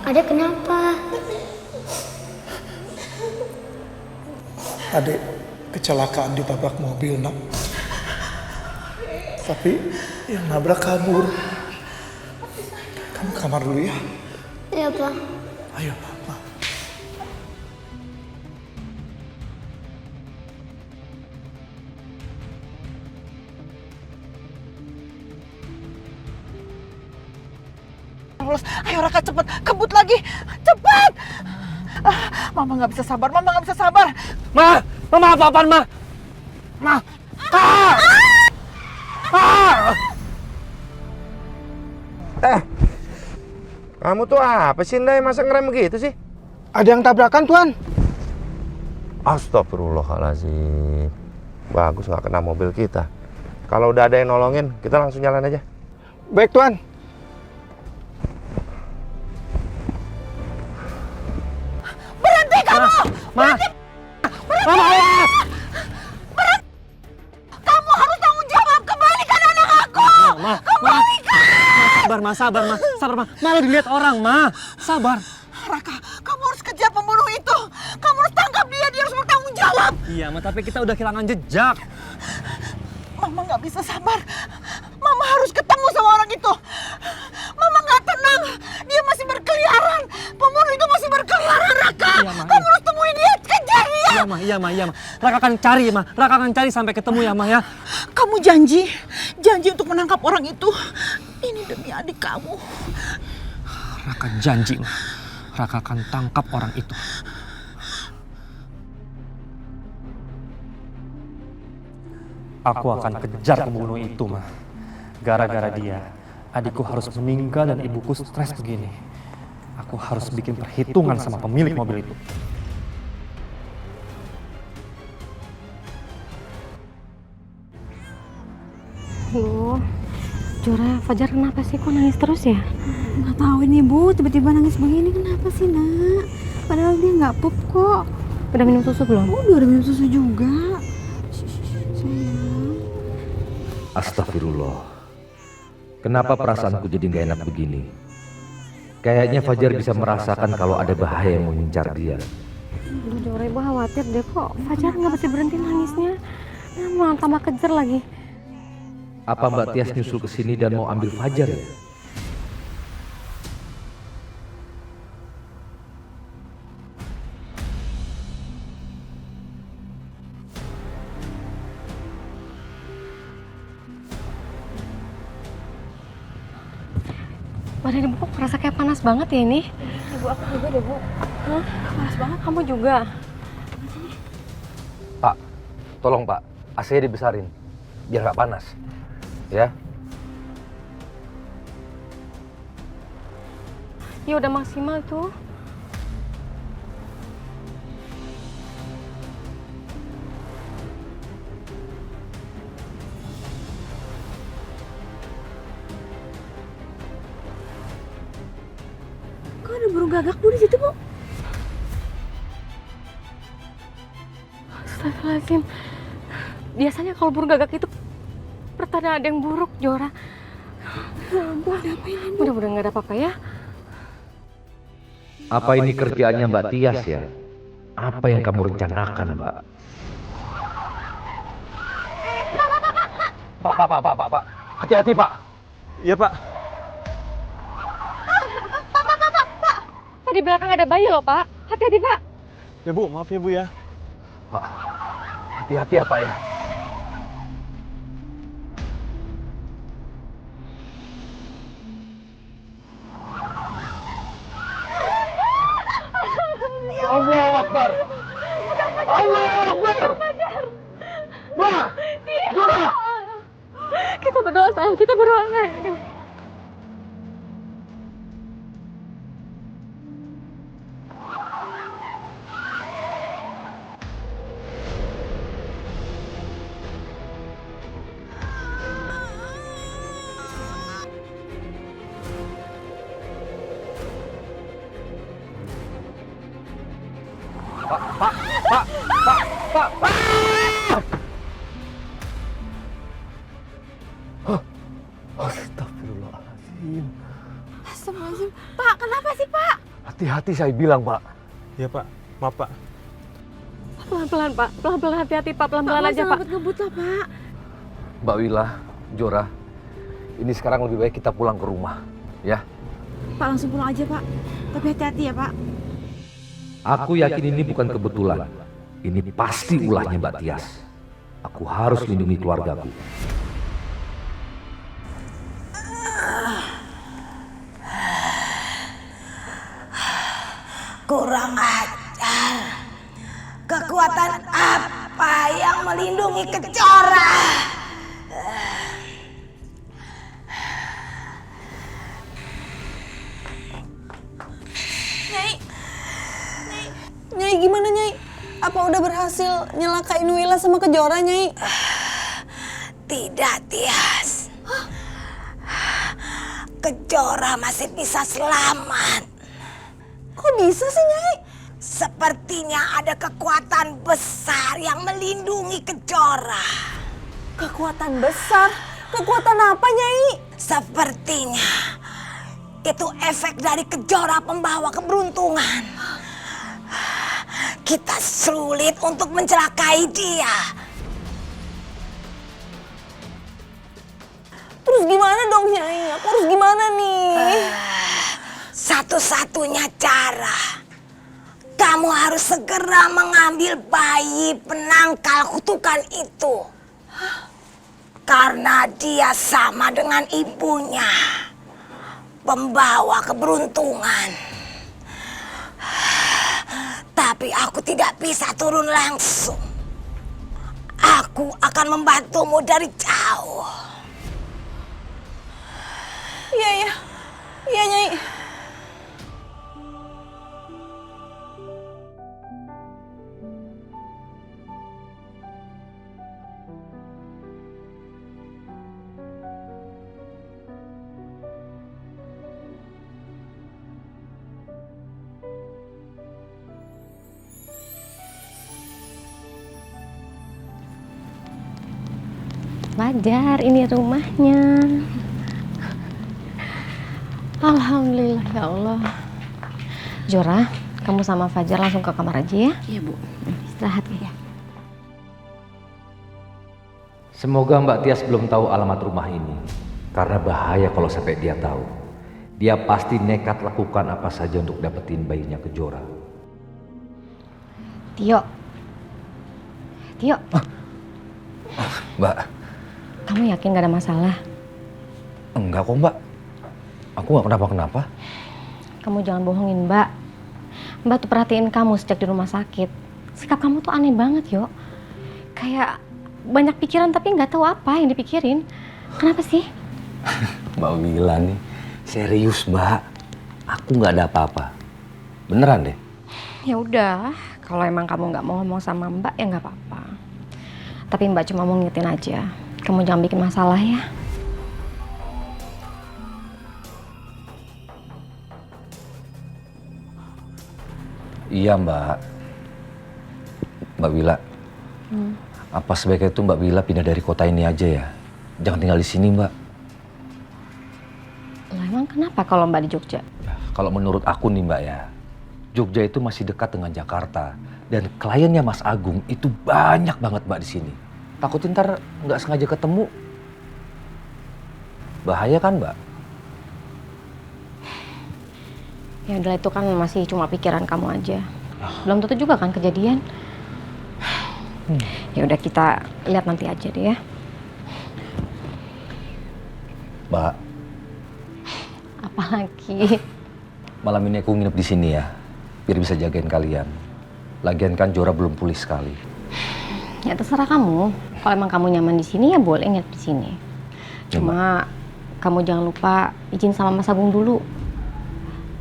Ade kenapa? Ade kecelakaan ditabrak mobil, Nak. Tapi yang nabrak kabur. Kamu ke kamar dulu ya. Iya, Pak. Ayo, Papa. Ayo Raka cepet, kebut lagi, cepet. Mama nggak bisa sabar, Mama nggak bisa sabar. Ma, Mama apa-apaan, Ma? Ma. Kamu tuh apa sih Nay, masa ngerem begitu sih? Ada yang tabrakan Tuan. Astagfirullahaladzim. Bagus nggak kena mobil kita. Kalau udah ada yang nolongin, kita langsung jalan aja. Baik Tuan. Berhenti kamu! Ma! Mama, awas! Kamu harus tanggung jawab, kembalikan anak aku! Ma, Kembalikan! sabar, Ma. Sabar, Ma. Malah dilihat orang, Ma. Sabar. Raka, kamu harus kejar pembunuh itu. Kamu harus tangkap dia, dia harus bertanggung jawab. Iya, Ma, tapi kita udah kehilangan jejak. Mama nggak bisa sabar. Mama harus ketemu sama orang itu. Mama nggak tenang. Dia masih berkeliaran. Pembunuh itu masih berkeliaran, Raka. Iya, Ma, Kamu harus temuin dia, kejar dia. Iya, Ma. Raka akan cari, Ma. Raka akan cari sampai ketemu ya, Ma, ya. Kamu janji untuk menangkap orang itu. Ini demi adik kamu. Raka janji, Ma. Raka akan tangkap orang itu. Aku akan kejar pembunuh itu, Ma. Gara-gara dia, adikku harus meninggal dan ibuku stres begini. Aku harus bikin perhitungan sama pemilik mobil itu. Loh, Jora, Fajar kenapa sih? Kok nangis terus ya? Nggak tahu ini Bu, tiba-tiba nangis begini kenapa sih Nak? Padahal dia nggak pup kok. Udah minum susu belum? Udah minum susu juga. Sayang. Astagfirullah. Kenapa perasaanku jadi gak enak begini? Kayaknya Fajar bisa merasakan kalau ada bahaya yang mengincar dia. Aduh Jora, Ibu khawatir deh kok Fajar nggak bisa berhenti nangisnya. Nah, malah tambah kejar lagi. Apa Mbak Tias nyusul ke sini dan mau ambil Fajar ya? Badan ibu kok merasa kayak panas banget ya ini? Ibu aku juga deh, Bu. Hah? Panas banget, kamu juga? Pak, tolong Pak, AC-nya dibesarin, biar nggak panas. Ya. Ya udah maksimal tuh. Kok ada burung gagak, Bu, di situ, Bu? Astagfirullahaladzim. Biasanya kalau burung gagak itu pertanda ada yang buruk, Jora. Bu, ada apa ini, Bu? Mudah-mudahan nggak ada apa-apa ya. Apa ini kerjaannya Mbak Tias ya? Apa yang kamu rencanakan, Mbak? Pak. Hati-hati, Pak. Iya, Pak. Pak, di belakang ada bayi loh, Pak. Hati-hati, Pak. Ya, Bu, maaf ya, Bu ya. Pak, hati-hati ya, Pak ya. Allahu Akbar. Allahu Akbar. Ma, Jora. Kita berdoa, sayang. Kita berdoa, sayang. Pak. Astagfirullahaladzim. Astagfirullahaladzim. Pak, kenapa sih, Pak? Hati-hati saya bilang, Pak. Iya, Pak. Maaf, Pak. Pelan-pelan, Pak. Pelan-pelan, hati-hati, Pak. Pelan-pelan aja, Pak. Ngebut lah, Pak. Mbak Wila, Jora, ini sekarang lebih baik kita pulang ke rumah, ya. Pak, langsung pulang aja, Pak. Tapi hati-hati ya, Pak. Aku yakin ini bukan kebetulan. Ini pasti ulahnya Mbak Tias. Aku harus lindungi keluargaku. Kurang ajar. Kekuatan apa yang melindungi Kejora? Nyai gimana, Nyai? Apa udah berhasil nyelakain Wila sama Kejora, Nyai? Tidak, Tias. Kejora masih bisa selamat. Kok bisa sih, Nyai? Sepertinya ada kekuatan besar yang melindungi Kejora. Kekuatan besar? Kekuatan apa, Nyai? Sepertinya itu efek dari Kejora pembawa keberuntungan. Kita sulit untuk mencelakai dia. Terus gimana dong, Nyai? Aku harus gimana nih? Satu-satunya cara, kamu harus segera mengambil bayi penangkal kutukan itu. Karena dia sama dengan ibunya, pembawa keberuntungan. Tapi aku tidak bisa turun langsung. Aku akan membantumu dari jauh. Iya, Nyai. Fajar, ini rumahnya. Alhamdulillah, ya Allah. Jora, kamu sama Fajar langsung ke kamar aja ya? Iya, Bu. Istirahat ya. Semoga Mbak Tias belum tahu alamat rumah ini. Karena bahaya kalau sampai dia tahu. Dia pasti nekat lakukan apa saja untuk dapetin bayinya Kejora. Tio. Mbak, Kamu yakin gak ada masalah? enggak kok Mbak. Aku nggak kenapa-kenapa. Kamu jangan bohongin Mbak. Mbak tuh perhatiin kamu sejak di rumah sakit. Sikap kamu tuh aneh banget, Yo. Kayak banyak pikiran tapi nggak tahu apa yang dipikirin. Kenapa sih? Mbak Wila nih, serius Mbak. Aku nggak ada apa-apa. Beneran deh. Ya udah, kalau emang kamu nggak mau ngomong sama Mbak ya nggak apa-apa. Tapi Mbak cuma mau ngingetin aja. Kamu jangan bikin masalah ya. Iya Mbak. Mbak Wila. Apa sebaiknya itu Mbak Wila pindah dari kota ini aja ya? Jangan tinggal di sini Mbak. Lah emang kenapa kalau Mbak di Jogja? Kalau menurut aku nih Mbak ya, Jogja itu masih dekat dengan Jakarta. Dan kliennya Mas Agung itu banyak banget Mbak di sini. Takutin ntar nggak sengaja ketemu. Bahaya kan Mbak? Ya udah itu kan masih cuma pikiran kamu aja. Belum tentu juga kan kejadian. Ya udah kita lihat nanti aja deh ya. Mbak, Apalagi? malam ini aku nginep di sini ya, biar bisa jagain kalian. Lagian kan Jora belum pulih sekali. Ya terserah kamu. Kalau emang kamu nyaman di sini ya boleh nginep di sini. Cuma kamu jangan lupa izin sama Mas Agung dulu.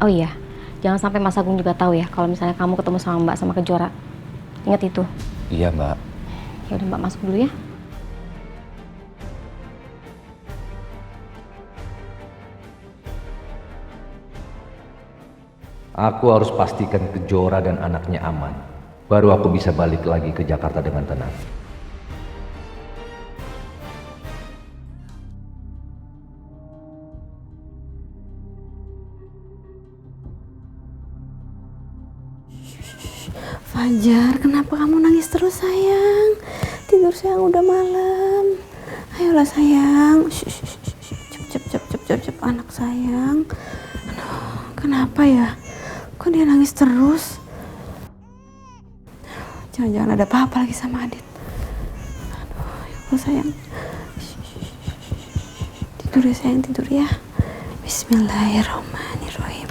Oh iya, jangan sampai Mas Agung juga tahu ya kalau misalnya kamu ketemu sama Mbak sama Kejora. Ingat itu. Iya Mbak. Ya udah Mbak masuk dulu ya. Aku harus pastikan Kejora dan anaknya aman. Baru aku bisa balik lagi ke Jakarta dengan tenang. Fajar, kenapa kamu nangis terus sayang? Tidur sayang, udah malam. Ayolah sayang. Cep anak sayang. Aduh, kenapa ya? Kok dia nangis terus? Jangan-jangan ada apa-apa lagi sama Adit. Aduh, ya Allah sayang. Tidur ya sayang, tidur ya. Bismillahirrahmanirrahim.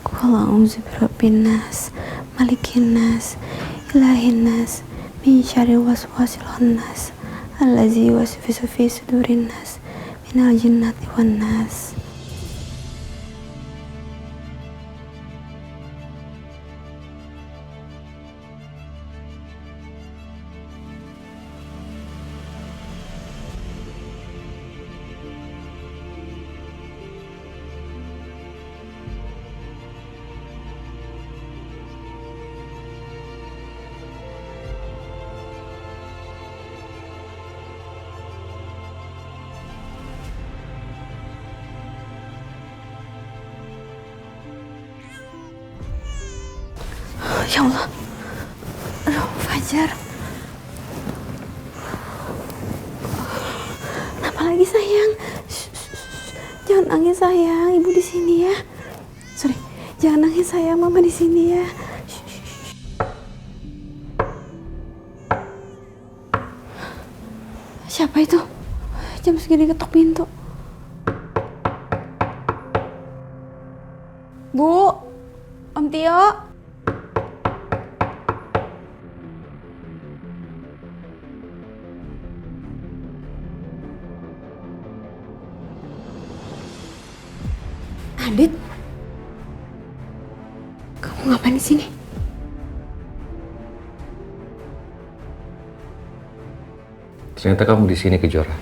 Qul a'udzu birabbin nas, malikin nas, ilahin nas, min syarri waswasil khannas, allazi yuwaswisu fi sudurin nas, minal jinnati wan nas. Ya Allah. Aduh, Fajar. Kenapa lagi sayang? Jangan nangis sayang, ibu di sini ya. Sorry, jangan nangis sayang, mama di sini ya. Siapa itu? Jam segini ketok pintu. Bu, Om Tio. Adit, kamu ngapain di sini? Ternyata kamu di sini, Kejora.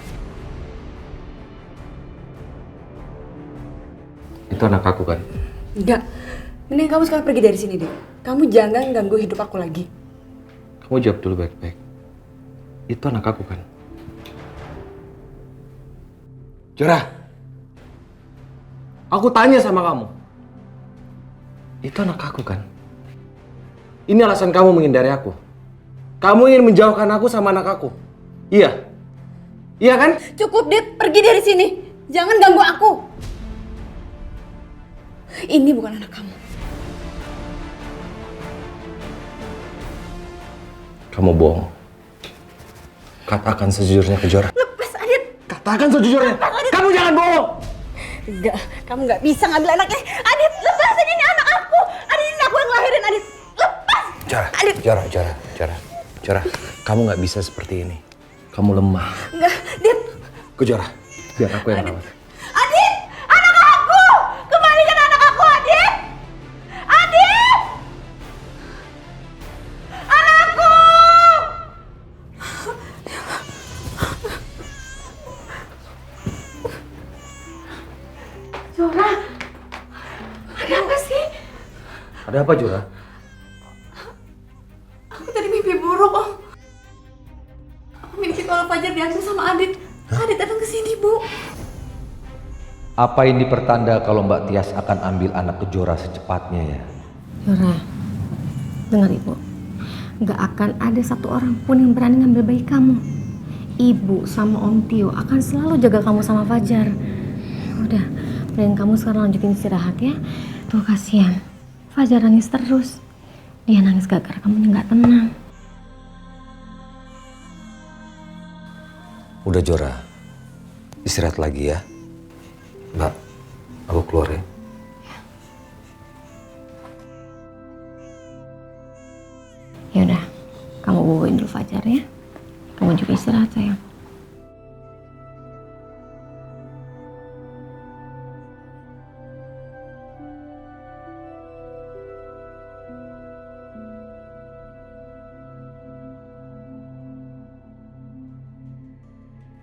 Itu anak aku kan? Enggak. Mending kamu sekarang pergi dari sini deh. Kamu jangan ganggu hidup aku lagi. Kamu jawab dulu baik-baik. Itu anak aku kan? Jora, aku tanya sama kamu. Itu anak aku kan? Ini alasan kamu menghindari aku. Kamu ingin menjauhkan aku sama anak aku. Iya. Iya kan? Cukup, Dit. Pergi dari sini. Jangan ganggu aku. Ini bukan anak kamu. Kamu bohong. Katakan sejujurnya, Kejora. Lepas, Adit. Katakan sejujurnya. Kamu jangan bohong. Enggak, kamu nggak bisa ngambil anaknya. Adit, lepasin, ini anak aku. Adit, ini aku yang lahirin, Adit. Lepas. Jora, kamu nggak bisa seperti ini. Kamu lemah. Enggak, Dit. Jora, biar aku yang rawat. Adit, anak aku. Kembalikan anak aku, Adit. Adit. Anakku. Jora, ada apa sih? Ada apa, Jora? Aku tadi mimpi buruk, Om. Aku mimpi kalau Fajar diambil sama Adit. Adit datang ke sini, Bu. Apa ini pertanda kalau Mbak Tias akan ambil anak Kejora secepatnya ya? Jora, dengar Ibu. Nggak akan ada satu orang pun yang berani ngambil bayi kamu. Ibu sama Om Tio akan selalu jaga kamu sama Fajar. Udah, mending kamu sekarang lanjutin istirahat ya. Tuh kasihan, Fajar nangis terus. Dia nangis gara-gara kamu nggak tenang. Udah Jora, istirahat lagi ya. Mbak, aku keluar ya. Yaudah, kamu bawain dulu Fajar ya. Kamu juga istirahat sayang.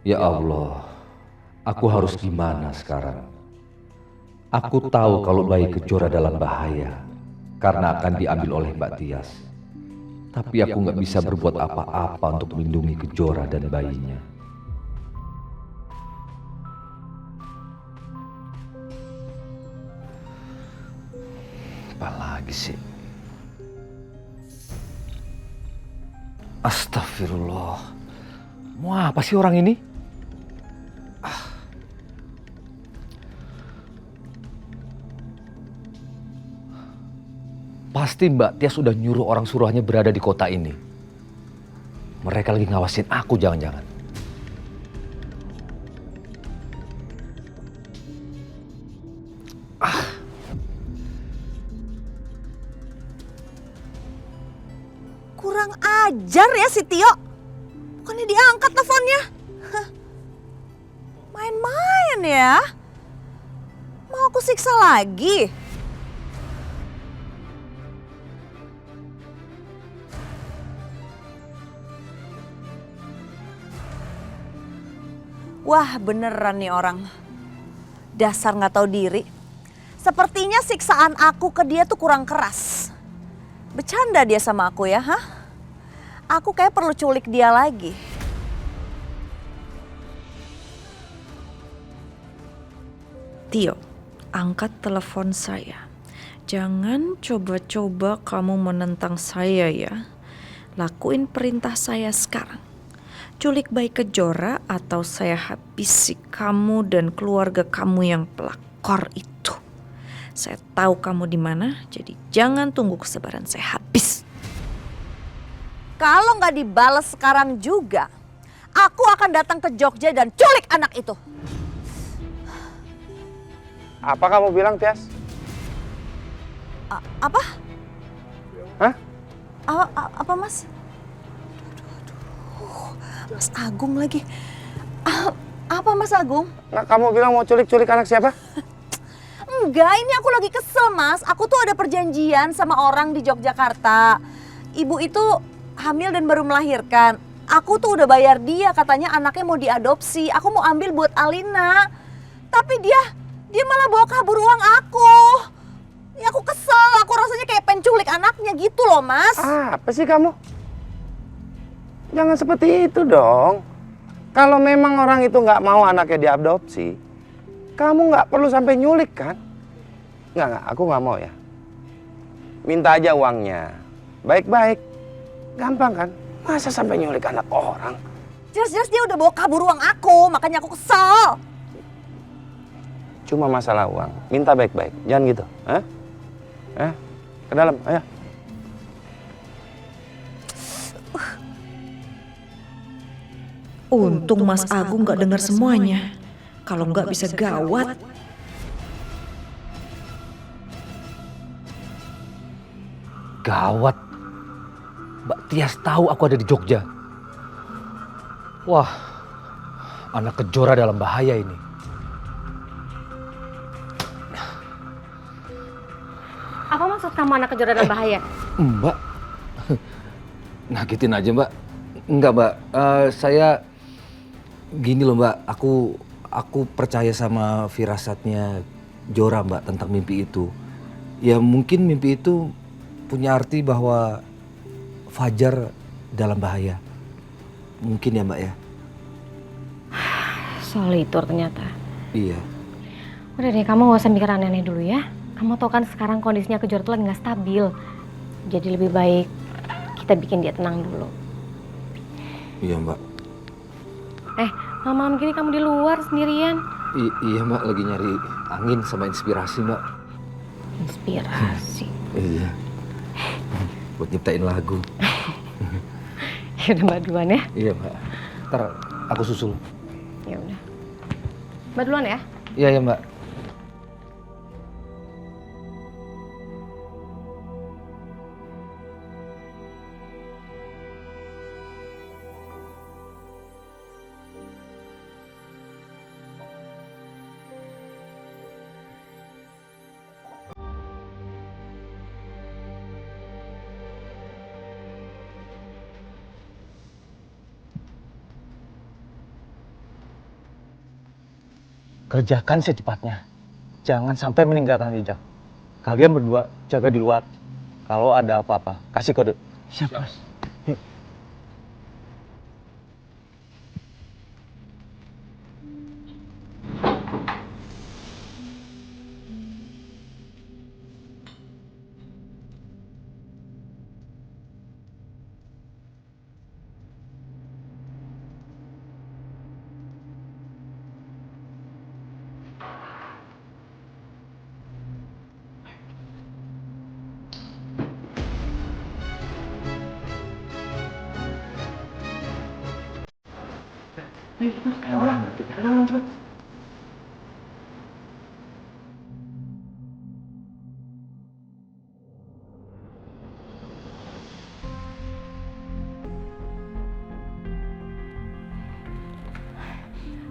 Ya Allah, aku harus gimana sekarang? Aku tahu kalau bayi Kejora dalam bahaya karena akan diambil oleh Mbak Tias. Tapi aku nggak bisa berbuat apa-apa untuk melindungi Kejora dan bayinya. Apalagi sih? Astagfirullah. Mau apa sih orang ini? Pasti Mbak Tias sudah nyuruh orang suruhannya berada di kota ini. Mereka lagi ngawasin aku jangan-jangan. Kurang ajar ya si Tio. Bukannya diangkat teleponnya. Main-main ya. Mau aku siksa lagi? Wah, beneran nih orang. Dasar nggak tahu diri. Sepertinya siksaan aku ke dia tuh kurang keras. Bercanda dia sama aku ya, hah? Aku kayak perlu culik dia lagi. Tio, angkat telepon saya. Jangan coba-coba kamu menentang saya ya. Lakuin perintah saya sekarang. Culik bayi Kejora atau saya habisi kamu dan keluarga kamu yang pelakor itu. Saya tahu kamu di mana, jadi jangan tunggu kesabaran saya habis. Kalau nggak dibalas sekarang juga, aku akan datang ke Jogja dan culik anak itu. Apa kamu bilang, Tias? Apa? Hah? Apa, Mas? Mas Agung lagi. Apa Mas Agung? Nah, kamu bilang mau culik-culik anak siapa? Enggak, ini aku lagi kesel Mas. Aku tuh ada perjanjian sama orang di Yogyakarta. Ibu itu hamil dan baru melahirkan. Aku tuh udah bayar dia, katanya anaknya mau diadopsi. Aku mau ambil buat Alina. Tapi dia malah bawa kabur uang aku. Ya aku kesel, aku rasanya kayak penculik anaknya gitu loh Mas. Apa sih kamu? Jangan seperti itu dong. Kalau memang orang itu nggak mau anaknya diadopsi, kamu nggak perlu sampai nyulik kan? Nggak, aku nggak mau ya. Minta aja uangnya. Baik-baik. Gampang kan? Masa sampai nyulik anak orang? Jelas-jelas dia udah bawa kabur uang aku, makanya aku kesel. Cuma masalah uang. Minta baik-baik. Jangan gitu. Hah? Ke dalam, ayo. Untung Mas Agung gak dengar semuanya. Kalau nggak bisa gawat. Gawat. Mbak Tias tahu aku ada di Jogja. Wah, anak Kejora dalam bahaya ini. Apa maksud kamu anak Kejora dalam bahaya? Mbak, ngagetin aja Mbak. Enggak Mbak, saya gini loh Mbak, aku percaya sama firasatnya Jora Mbak tentang mimpi itu. Ya mungkin mimpi itu punya arti bahwa Fajar dalam bahaya. Mungkin ya Mbak ya. Soal itu ternyata. Iya. Udah deh, kamu gak usah mikir aneh-aneh dulu ya. Kamu tau kan sekarang kondisinya Kejora tuh lagi gak stabil. Jadi lebih baik kita bikin dia tenang dulu. Iya Mbak. Malam-malam gini kamu di luar sendirian. Iya Mbak, lagi nyari angin sama inspirasi Mbak. Inspirasi. Iya. Buat nyiptain lagu. Ya udah Mbak duluan ya. Iya Mbak. Ntar aku susul. Ya udah. Mbak duluan ya. Iya Mbak. Kerjakan secepatnya. Jangan sampai meninggalkan jejak. Kalian berdua jaga di luar. Kalau ada apa-apa, kasih kode. Siap, Mas. Yuk.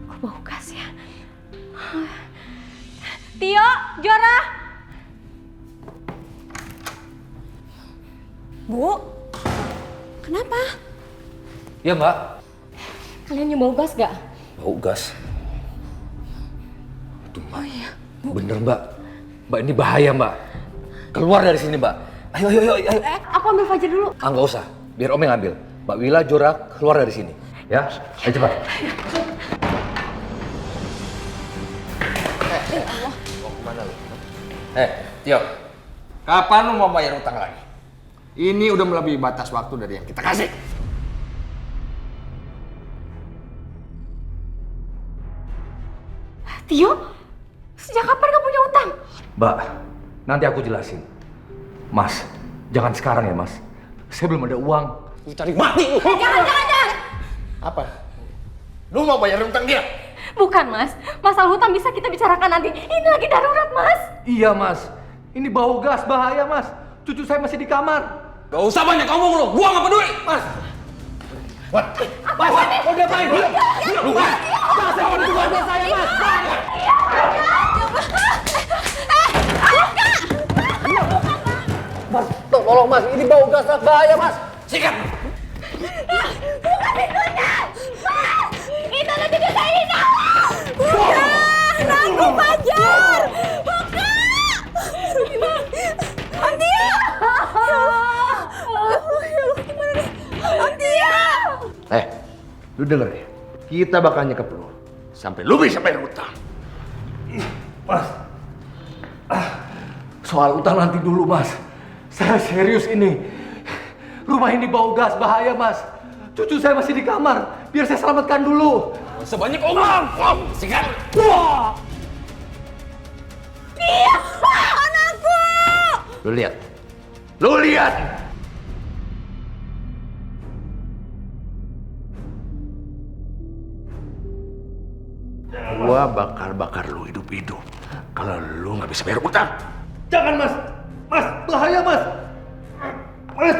Kok bau gas ya? Tio, Jora. Bu, kenapa? Iya Mbak. Kalian nyium bau gas gak? Bau gas. Aduh Mbak. Bener Mbak. Mbak ini bahaya Mbak. Keluar dari sini Mbak. Ayo. Aku ambil Fajar dulu. Nggak usah. Biar Om yang ambil. Mbak Wila, Jora, keluar dari sini. Ya, ayo cepat. Mau kemana lu? Tio, kapan lu mau bayar utang lagi? Ini udah melebihi batas waktu dari yang kita kasih. Tio, sejak kapan kamu punya utang? Mbak, nanti aku jelasin. Mas, jangan sekarang ya Mas. Saya belum ada uang. Lu cari mati lu. Jangan. Apa? Lu mau bayar utang dia? Bukan Mas, masalah hutang bisa kita bicarakan nanti. Ini lagi darurat Mas. Iya Mas, ini bau gas bahaya Mas. Cucu saya masih di kamar. Gak usah banyak ngomong lu, gua gak peduli. Mas. What? Mas, mau diapain? Mas, jangan sama di keluarga saya Mas. Mas, tolong Mas, ini bau gas bahaya Mas. Sikat. Buka pintunya! Mas! Itu lebih gede saya ini! Buka! Anakku Fajar! Buka! Antia! Ya Allah! Gimana nih? Antia! Lu denger ya? Kita bakal nyekap lu. Sampai lu bisa bayar utang. Mas, soal utang nanti dulu Mas. Saya serius ini. Rumah ini bau gas bahaya Mas. Cucu saya masih di kamar. Biar saya selamatkan dulu. Sebanyak omong. Sikat. Wah! Dia! Anakku! Lu lihat. Lu lihat. Gua bakar lu hidup-hidup kalau lu nggak bisa bayar utang. Jangan Mas. Mas, bahaya Mas. Mas,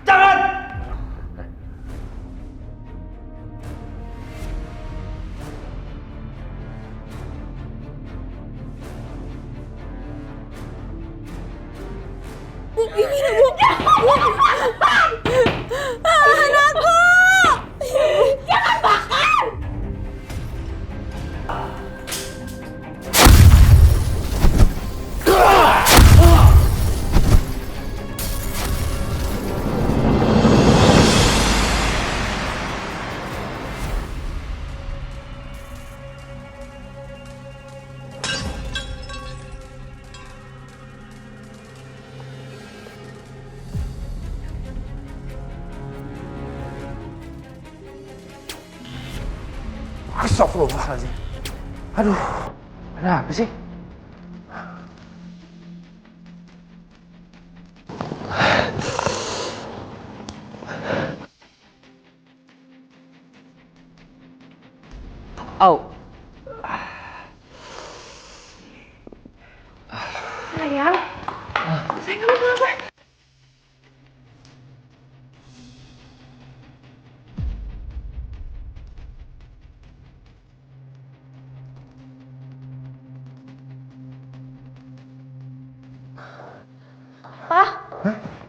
jangan! Bu, gimana bu? Anakku! Jangan bakar! Astagfirullahaladzim. Aduh, ada apa sih? Au. Sayang. Sayang, kamu kenapa? Pak,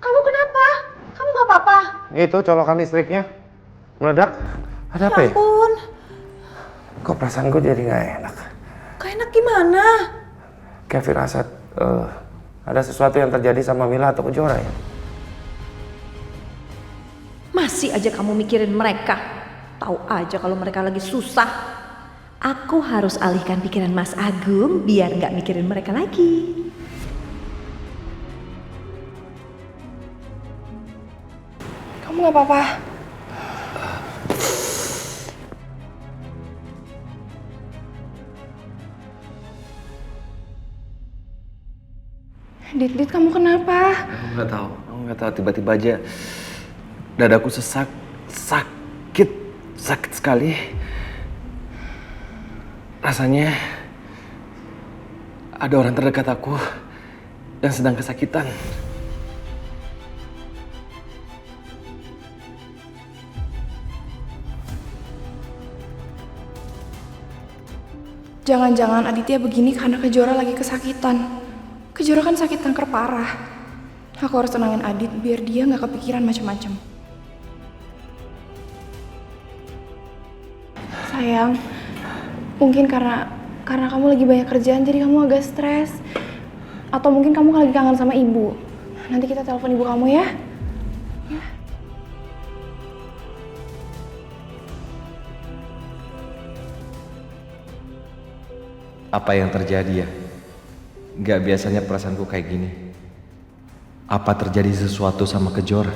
kamu kenapa? Kamu nggak apa-apa? Itu colokan listriknya meledak. Ada apa ya? Ampun, Kok perasaan gue jadi nggak enak? gak enak gimana? Kayak firasat ada sesuatu yang terjadi sama Mila atau Kejora ya? Masih aja kamu mikirin mereka. Tahu aja kalau mereka lagi susah. Aku harus alihkan pikiran Mas Agung biar nggak mikirin mereka lagi. Kamu nggak apa-apa? Dit, kamu kenapa? Aku nggak tahu. Tiba-tiba aja dadaku sesak, sakit sekali. Rasanya ada orang terdekat aku yang sedang kesakitan. Jangan-jangan Aditya begini karena Kejora lagi kesakitan. Kejora kan sakit kanker parah. Aku harus tenangin Adit biar dia nggak kepikiran macam-macam. Sayang, mungkin karena kamu lagi banyak kerjaan jadi kamu agak stres. Atau mungkin kamu lagi kangen sama ibu. Nanti kita telepon ibu kamu ya. Apa yang terjadi ya? Gak biasanya perasaanku kayak gini. Apa terjadi sesuatu sama Kejora?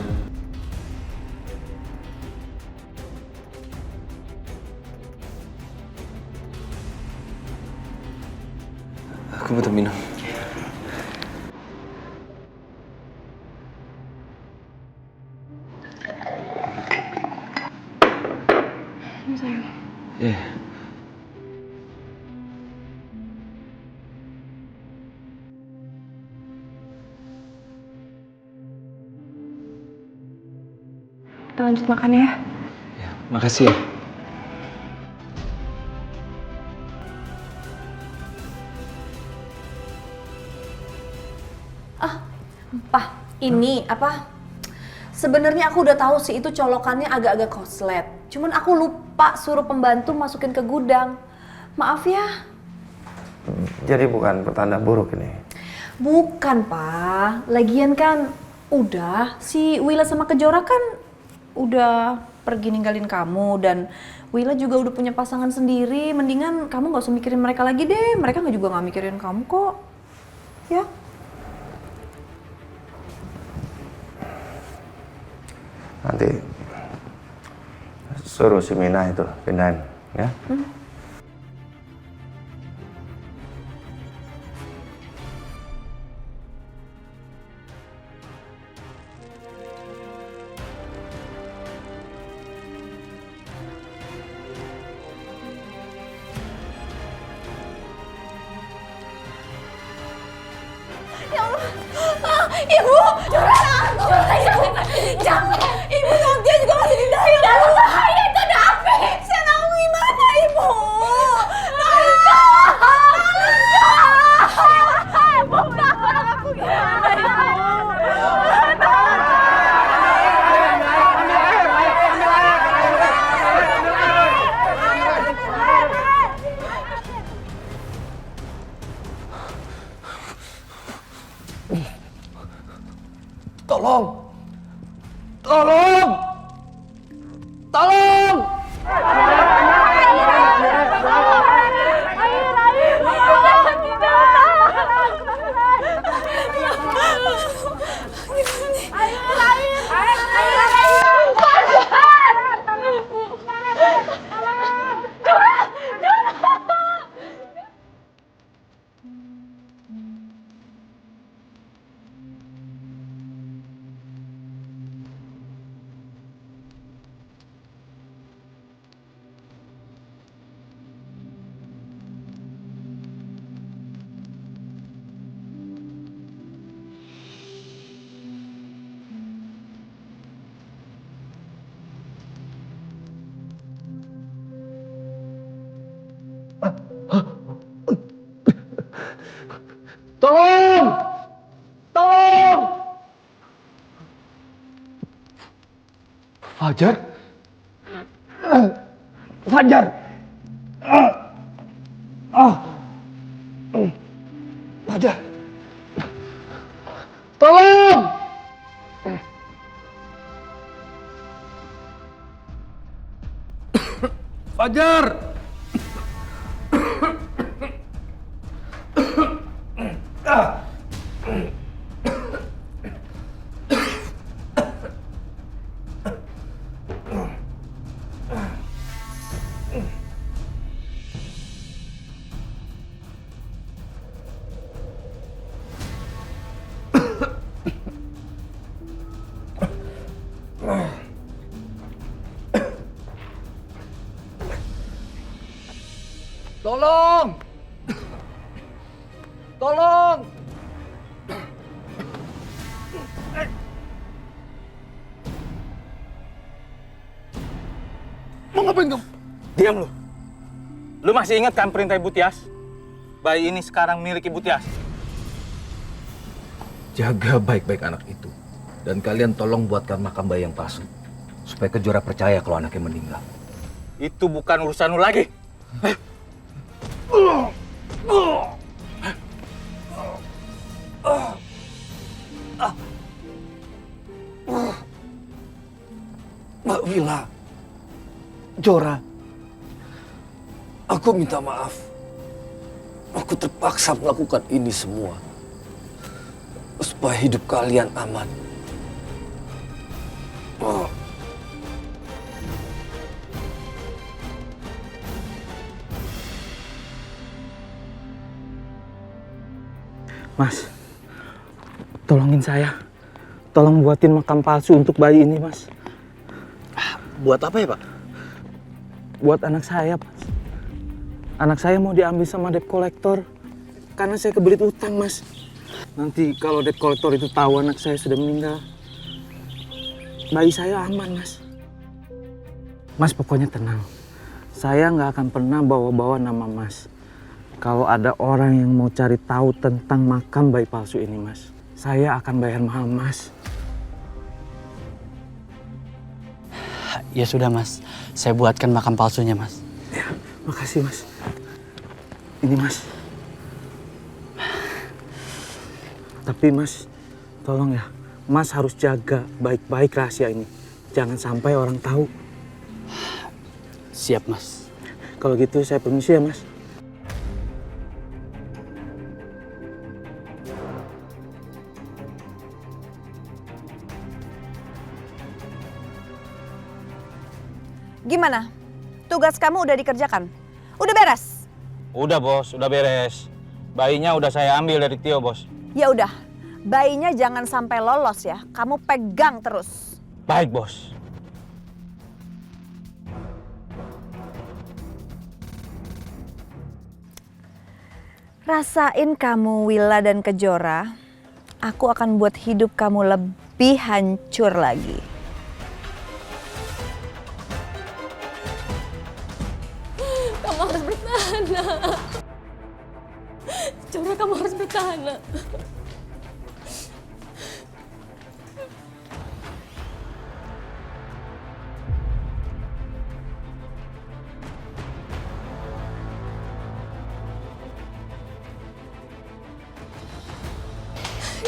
Aku butuh minum. Sayang. Kita lanjut makan ya. Makasih ya. Pak, ini apa? Sebenarnya aku udah tahu sih itu colokannya agak-agak koslet. Cuman aku lupa suruh pembantu masukin ke gudang. Maaf ya. Jadi bukan pertanda buruk ini? Bukan, Pak. Lagian kan udah si Wila sama Kejora kan udah pergi ninggalin kamu dan Wila juga udah punya pasangan sendiri. Mendingan kamu nggak usah mikirin mereka lagi deh. Mereka juga nggak mikirin kamu kok. Ya. Nanti suruh si Mina itu pindahin, ya? Ibu! Jangan! Ibu, Jogja juga masih di dalam. Dalam bahaya, itu ada api. Saya tahu gimana, Ibu. Tolong! Tolong! Tolong! Tolong! Tolong! Fajar? Fajar! Fajar! Tolong! Fajar! Tolong! Tolong! Mau ngapain kamu? Diam lu. Lu masih ingat kan perintah Ibu Tias? Bayi ini sekarang milik Ibu Tias. Jaga baik-baik anak itu. Dan kalian tolong buatkan makam bayi yang palsu. Supaya Kejora percaya kalau anaknya meninggal. Itu bukan urusan lu lagi. Mbak Wila, Jora, aku minta maaf. Aku terpaksa melakukan ini semua supaya hidup kalian aman. Mas, tolongin saya. Tolong buatin makam palsu untuk bayi ini, Mas. Buat apa ya, Pak? Buat anak saya, Mas. Anak saya mau diambil sama debt collector karena saya kebelit utang, Mas. Nanti kalau debt collector itu tahu anak saya sudah meninggal, bayi saya aman, Mas. Mas pokoknya tenang. Saya nggak akan pernah bawa-bawa nama Mas. Kalau ada orang yang mau cari tahu tentang makam bayi palsu ini, Mas, saya akan bayar mahal, Mas. Ya sudah, Mas. Saya buatkan makam palsunya, Mas. Ya, makasih, Mas. Ini, Mas. Tapi, Mas, tolong ya. Mas harus jaga baik-baik rahasia ini. Jangan sampai orang tahu. Siap, Mas. Kalau gitu saya permisi ya, Mas. Gimana? Tugas kamu udah dikerjakan? Udah beres? Udah, Bos. Udah beres. Bayinya udah saya ambil dari Tio, Bos. Ya udah. Bayinya jangan sampai lolos ya. Kamu pegang terus. Baik, Bos. Rasain kamu, Wila dan Kejora, aku akan buat hidup kamu lebih hancur lagi. Kamu harus bertahan, nak. Jora, kamu harus bertahan, nak.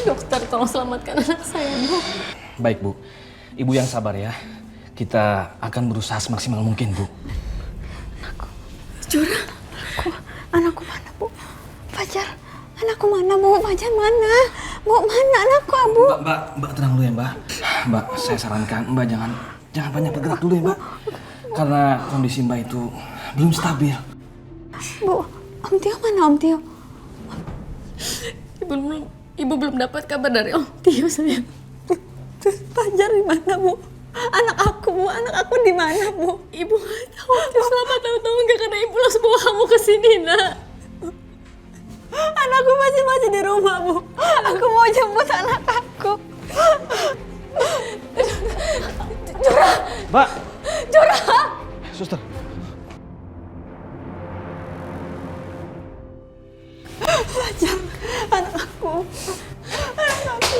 Dokter, tolong selamatkan anak saya, Bu. Baik, Bu. Ibu yang sabar ya. Kita akan berusaha semaksimal mungkin, Bu. Jora, anakku mana, Bu? Fajar, anakku mana, Bu? Fajar mana? Bu, mana anakku, Bu? Mbak tenang dulu ya, Mbak. Mbak, saya sarankan Mbak jangan banyak bergerak dulu ya, Mbak. Karena kondisi Mbak itu belum stabil. Bu, Om Tio mana, Om Tio? Ibu belum dapat kabar dari Om Tio, sayang. Fajar di mana, Bu? Anak aku, Bu. Anak aku di mana, Bu? Ibu nggak tahu. Selama tahun-tahun nggak, karena ibu langsung bawa kamu ke sini, nak. Anakku masih di rumah, Bu. Aku mau jemput anak aku. Jora! Mbak! Jora! Suster. Fajar, anak aku.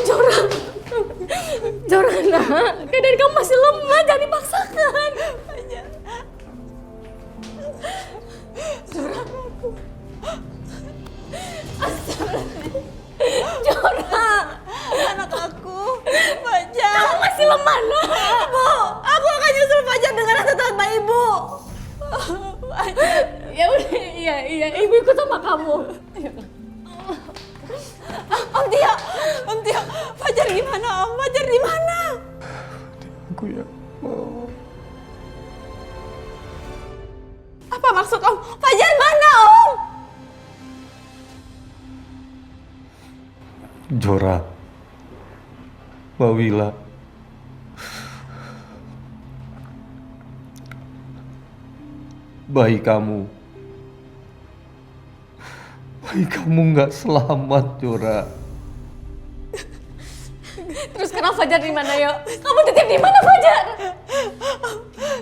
Jora! Jora, nak. Keadaan kamu masih lemah, jangan dipaksakan. Fajar. Jora. Jora! Anak aku. Fajar. Kamu masih lemah, nak. Bu, aku akan nyusul Fajar dengan rasa tanpa Ibu. Ya udah, iya, ibu ikut sama kamu. Om Tio, Fajar gimana, Om? Fajar di mana? Aku ya mau. Apa maksud Om? Fajar mana, Om? Jora, Mbak Wila, bayi kamu nggak selamat, Jora. Terus sekarang Fajar di mana, yo? Kamu titip di mana, Fajar?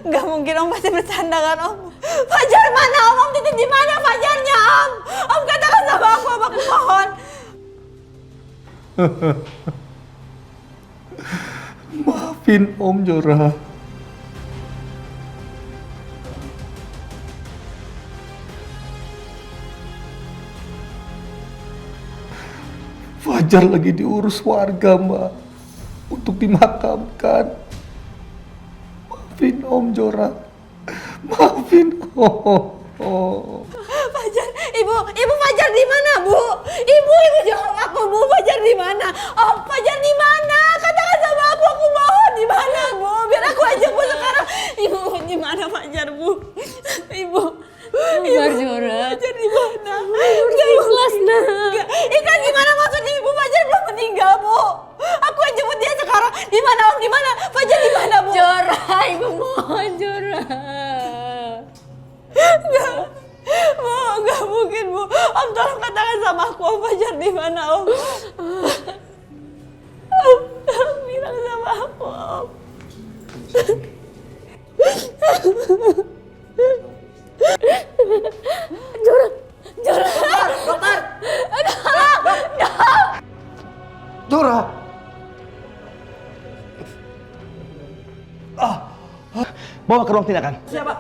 Gak mungkin, Om pasti bercanda kan, Om? Fajar mana, Om? Om titip di mana Fajarnya, Om? Om katakan sama aku mohon. Maafin Om, Jora. Fajar lagi diurus warga, Mbak, untuk dimakamkan. Maafin Om, Jora. Maafin Om. Fajar, Ibu Fajar di mana, Bu? Ibu jawab aku, Bu. Fajar di mana? Om, Fajar di mana? Katakan sama aku mohon, di mana, Bu? Biar aku aja, Bu, sekarang. Ibu, di mana Fajar, Bu? Ibu. Jora. Fajar di mana? Gak ikhlas, nak. Ikhlas gimana maksudnya? Ibu Fajar belum meninggal, Bu. Aku yang jemput dia sekarang. Di mana, Om? Di mana? Fajar di mana, Bu? Jora, ibu mohon, Jora. Enggak mungkin, Bu. Om tolong katakan sama aku, Om Fajar di mana, Om? Om bilang sama aku, Om. Jora. Dokter. Jora. Bawa ke ruang tindakan. Siapa?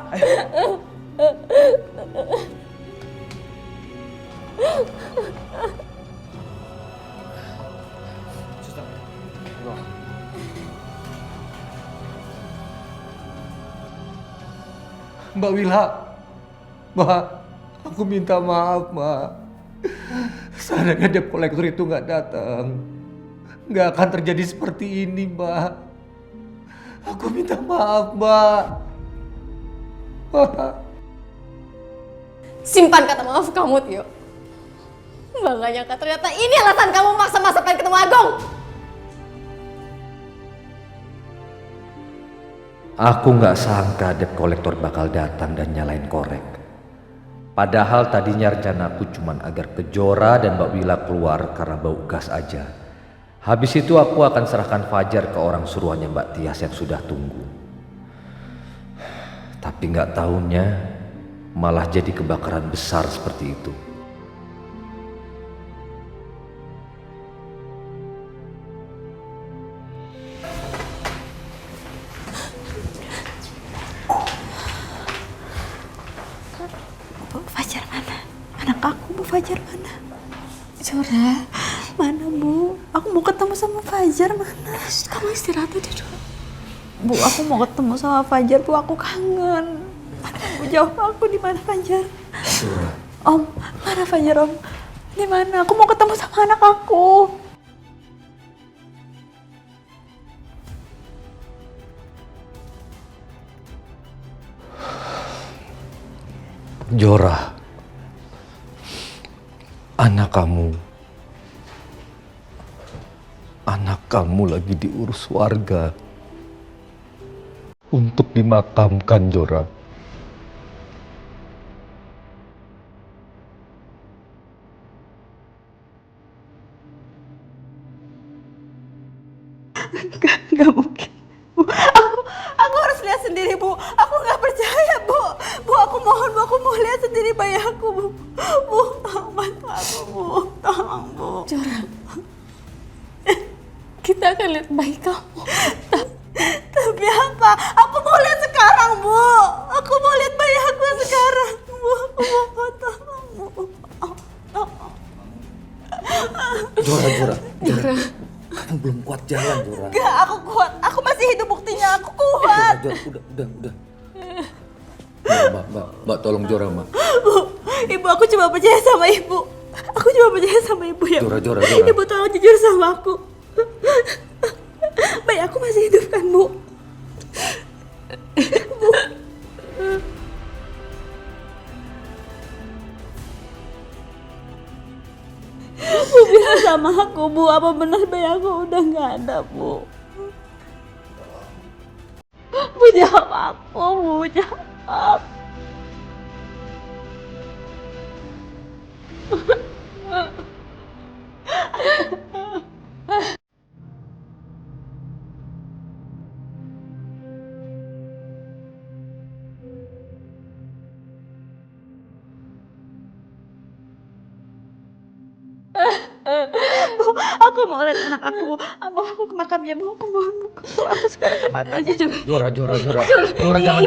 Mbak Wila, Mbak, aku minta maaf, Mbak. Seandainya debt collector itu nggak datang, nggak akan terjadi seperti ini, Mbak. Aku minta maaf, Mbak. Mbak. Simpan kata maaf kamu, Tio. Mbak gak nyangka ternyata ini alasan kamu maksa-maksa pengen ketemu Agung. Aku nggak sangka debt collector bakal datang dan nyalain korek. Padahal tadinya rencana aku cuman agar Kejora dan Mbak Wila keluar karena bau gas aja. Habis itu aku akan serahkan Fajar ke orang suruhannya Mbak Tias yang sudah tunggu. Tapi nggak tahunya malah jadi kebakaran besar seperti itu. Bu Fajar mana? Anak aku Bu Fajar mana? Jora, mana Bu? Aku mau ketemu sama Fajar mana? Kamu istirahat aja dulu. Bu, aku mau ketemu sama Fajar Bu, aku kangen. Bu jawab aku di mana Fajar? Om, mana Fajar Om? Di mana? Aku mau ketemu sama anak aku. Jora, anak kamu lagi diurus warga untuk dimakamkan, Jora. Gak mungkin. Bu, aku harus lihat sendiri Bu. Aku nggak percaya Bu. Bu, aku mohon Bu, aku mau lihat sendiri bayi aku Bu. Bu, tolong bantu aku Bu. Tolong Bu. Jora, kita akan lihat bayi kamu. Tapi apa? Aku mau lihat sekarang Bu. Aku mau lihat bayi aku sekarang Bu. Aku mohon tolong Bu. Jora. Jora. Kamu belum kuat jalan, Jora. Enggak, aku kuat. Aku masih hidup buktinya. Aku kuat. Jora, udah. Mbak, tolong Jora, Mbak. Bu, Ibu, aku coba percaya sama Ibu. Aku coba percaya sama Ibu ya. Jora. Ibu tolong jujur sama aku. Bayi aku masih hidup kan, Bu? Bu. Bu bilang sama aku, Bu, apa benar bayi aku udah nggak ada, Bu? Bu jawab aku, Bu jawab. Bu, aku mau lihat anak aku. Aku ke makamnya, Bu. Aku mohon, Bu. Aku sekarang ke makamnya. Jora, jangan, Jora. Jora, jangan.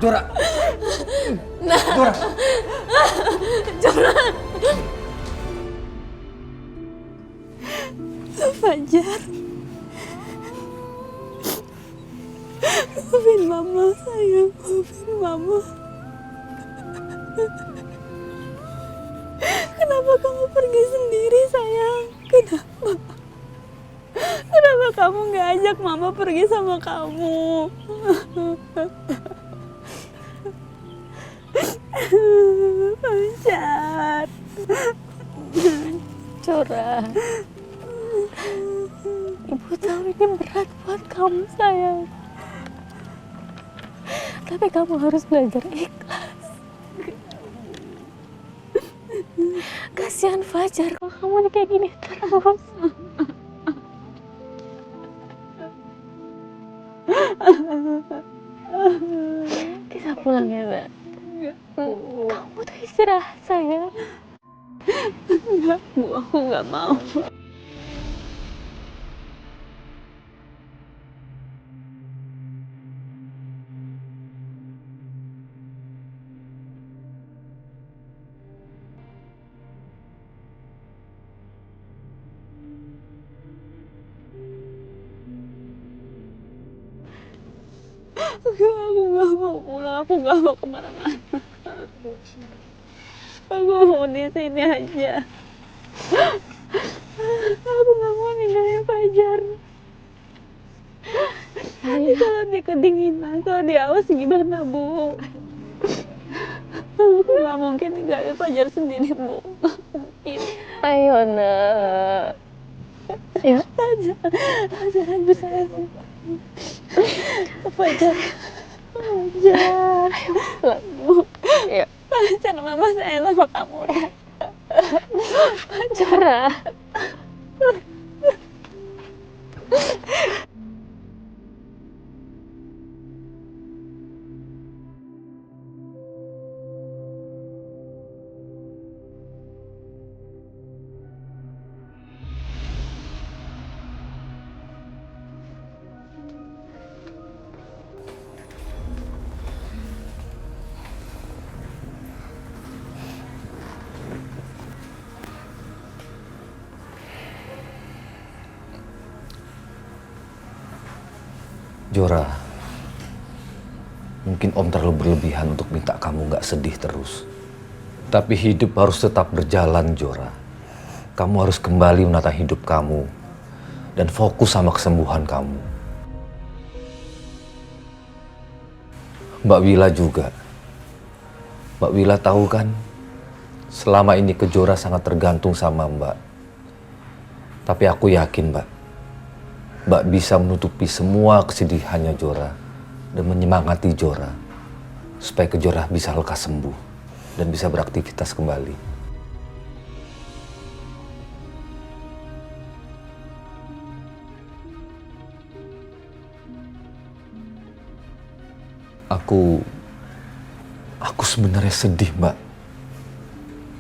Jora. Fajar. Maafin Mama, sayang. Maafin Mama. Kenapa kamu pergi sendiri, sayang? Kenapa kamu nggak ajak Mama pergi sama kamu? Fajar. Jora. Ibu tahu ini berat buat kamu, sayang. Tapi kamu harus belajar ikhlas. Kasihan Fajar kalau kamu kayak gini terus. Kita pulang ya, Mbak. Kamu tuh istirahat, sayang. Enggak, Bu, aku nggak mau. Aku nggak mau pulang, aku nggak mau kemana-mana. Aku mau di sini aja. Aku nggak mau ninggalin Fajar. Nanti kalau di kedinginan, kalau di awas gimana, Bu? Aku nggak mungkin ninggalin Fajar sendiri, Bu. Mungkin. Ayo, nak. Ayo. Jangan bisa. Fajar. Fajar. Bu. Ayo. Fajar, Mama sayang sama kamu ya. Jora. Jora, mungkin Om terlalu berlebihan untuk minta kamu nggak sedih terus. Tapi hidup harus tetap berjalan, Jora. Kamu harus kembali menata hidup kamu dan fokus sama kesembuhan kamu. Mbak Wila juga. Mbak Wila tahu kan, selama ini Kejora sangat tergantung sama Mbak. Tapi aku yakin, Mbak bisa menutupi semua kesedihannya Jora dan menyemangati Jora supaya Kejora bisa lekas sembuh dan bisa beraktivitas kembali. Aku sebenarnya sedih, Mbak.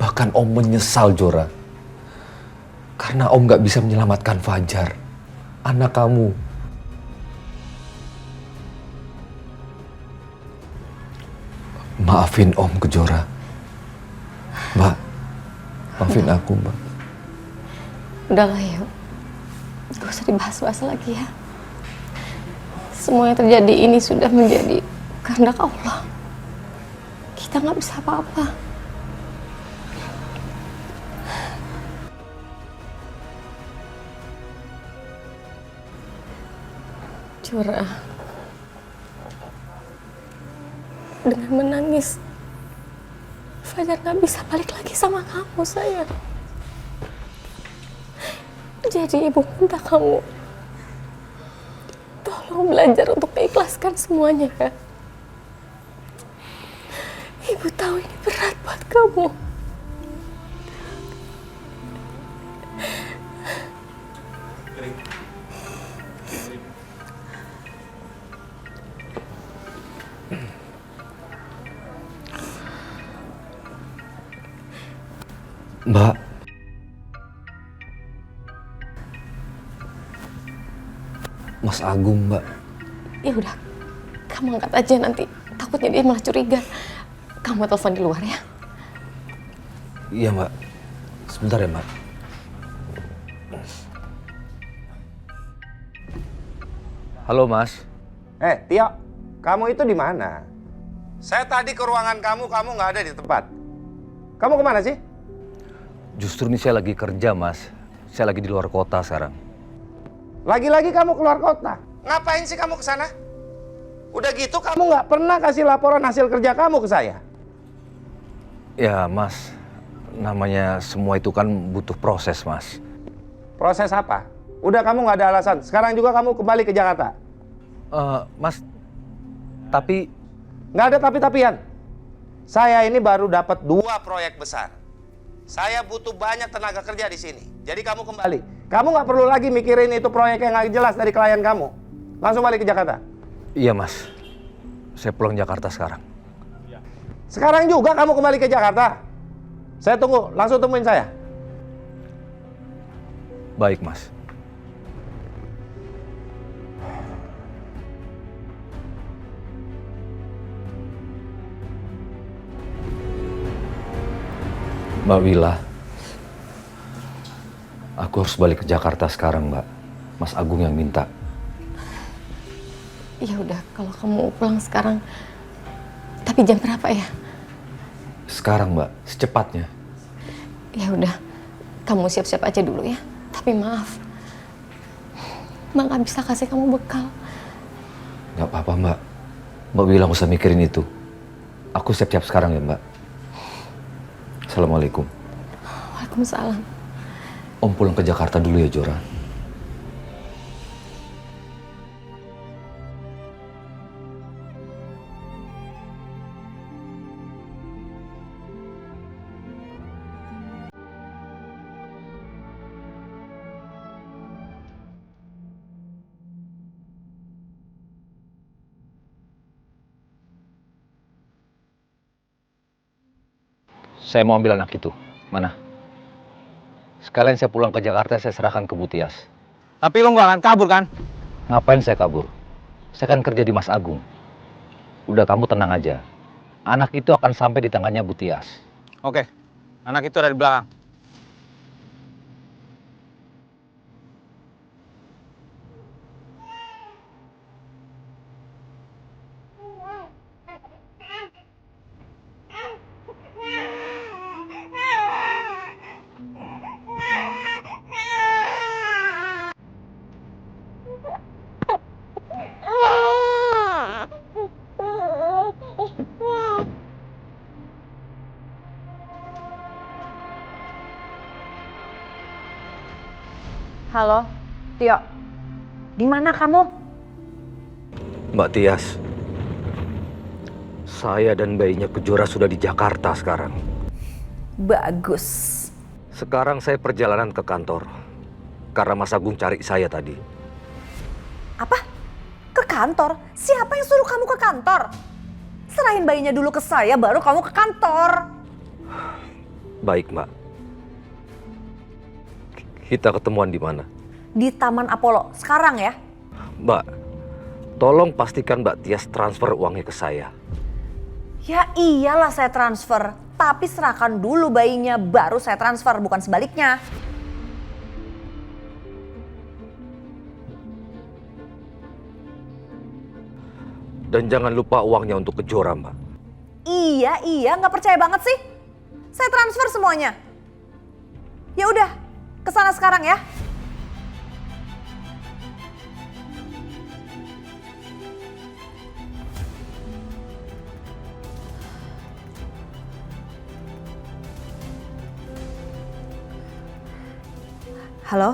Bahkan Om menyesal, Jora. Karena Om gak bisa menyelamatkan Fajar, anak kamu. Maafin Om Kejora. Mbak, maafin aku, Mbak. Udahlah ya, gak usah dibahas-bahas lagi ya. Semua yang terjadi ini sudah menjadi kehendak Allah. Kita nggak bisa apa-apa. Jora, dengan menangis, Fajar nggak bisa balik lagi sama kamu, sayang. Jadi ibu minta kamu tolong belajar untuk mengikhlaskan semuanya ya. Ibu tahu ini berat buat kamu. Mbak. Mas Agung, Mbak. Ya udah, kamu angkat aja nanti. Takutnya dia malah curiga. Kamu telepon di luar ya. Iya, Mbak. Sebentar ya, Mbak. Halo, Mas. Tio, kamu itu di mana? Saya tadi ke ruangan kamu nggak ada di tempat. Kamu kemana sih? Justru ini saya lagi kerja, Mas. Saya lagi di luar kota sekarang. Lagi-lagi kamu keluar kota. Ngapain sih kamu ke sana? Udah gitu kamu nggak pernah kasih laporan hasil kerja kamu ke saya. Ya, Mas. Namanya semua itu kan butuh proses, Mas. Proses apa? Udah kamu nggak ada alasan. Sekarang juga kamu kembali ke Jakarta. Mas, tapi... Nggak ada tapi-tapian. Saya ini baru dapat 2 proyek besar. Saya butuh banyak tenaga kerja di sini. Jadi kamu kembali. Kamu nggak perlu lagi mikirin itu proyek yang nggak jelas dari klien kamu. Langsung balik ke Jakarta. Iya, Mas. Saya pulang Jakarta sekarang. Sekarang juga kamu kembali ke Jakarta. Saya tunggu. Langsung temuin saya. Baik, Mas. Mbak Wila, aku harus balik ke Jakarta sekarang, Mbak. Mas Agung yang minta. Ya udah, kalau kamu pulang sekarang. Tapi jam berapa ya? Sekarang, Mbak, secepatnya. Ya udah, kamu siap-siap aja dulu ya. Tapi maaf, Mbak nggak bisa kasih kamu bekal. Gak apa-apa, Mbak. Mbak Wila nggak usah mikirin itu. Aku siap-siap sekarang ya, Mbak. Assalamualaikum. Waalaikumsalam. Om pulang ke Jakarta dulu ya, Jora. Saya mau ambil anak itu. Mana? Sekalian saya pulang ke Jakarta, saya serahkan ke Bu Tias. Tapi lo nggak akan kabur kan? Ngapain saya kabur? Saya kan kerja di Mas Agung. Udah, kamu tenang aja. Anak itu akan sampai di tangannya Bu Tias. Oke, anak itu ada di belakang. Halo, Tio. Di mana kamu? Mbak Tias, saya dan bayinya Kejora sudah di Jakarta sekarang. Bagus. Sekarang saya perjalanan ke kantor karena Mas Agung cari saya tadi. Apa? Ke kantor? Siapa yang suruh kamu ke kantor? Serahin bayinya dulu ke saya, baru kamu ke kantor. Baik, Mbak. Kita ketemuan di mana? Di Taman Apollo, sekarang ya. Mbak, tolong pastikan Mbak Tias transfer uangnya ke saya. Ya iyalah saya transfer, tapi serahkan dulu bayinya, baru saya transfer, bukan sebaliknya. Dan jangan lupa uangnya untuk Kejora, Mbak. Iya, nggak percaya banget sih. Saya transfer semuanya. Ya udah, kesana sekarang ya. Halo,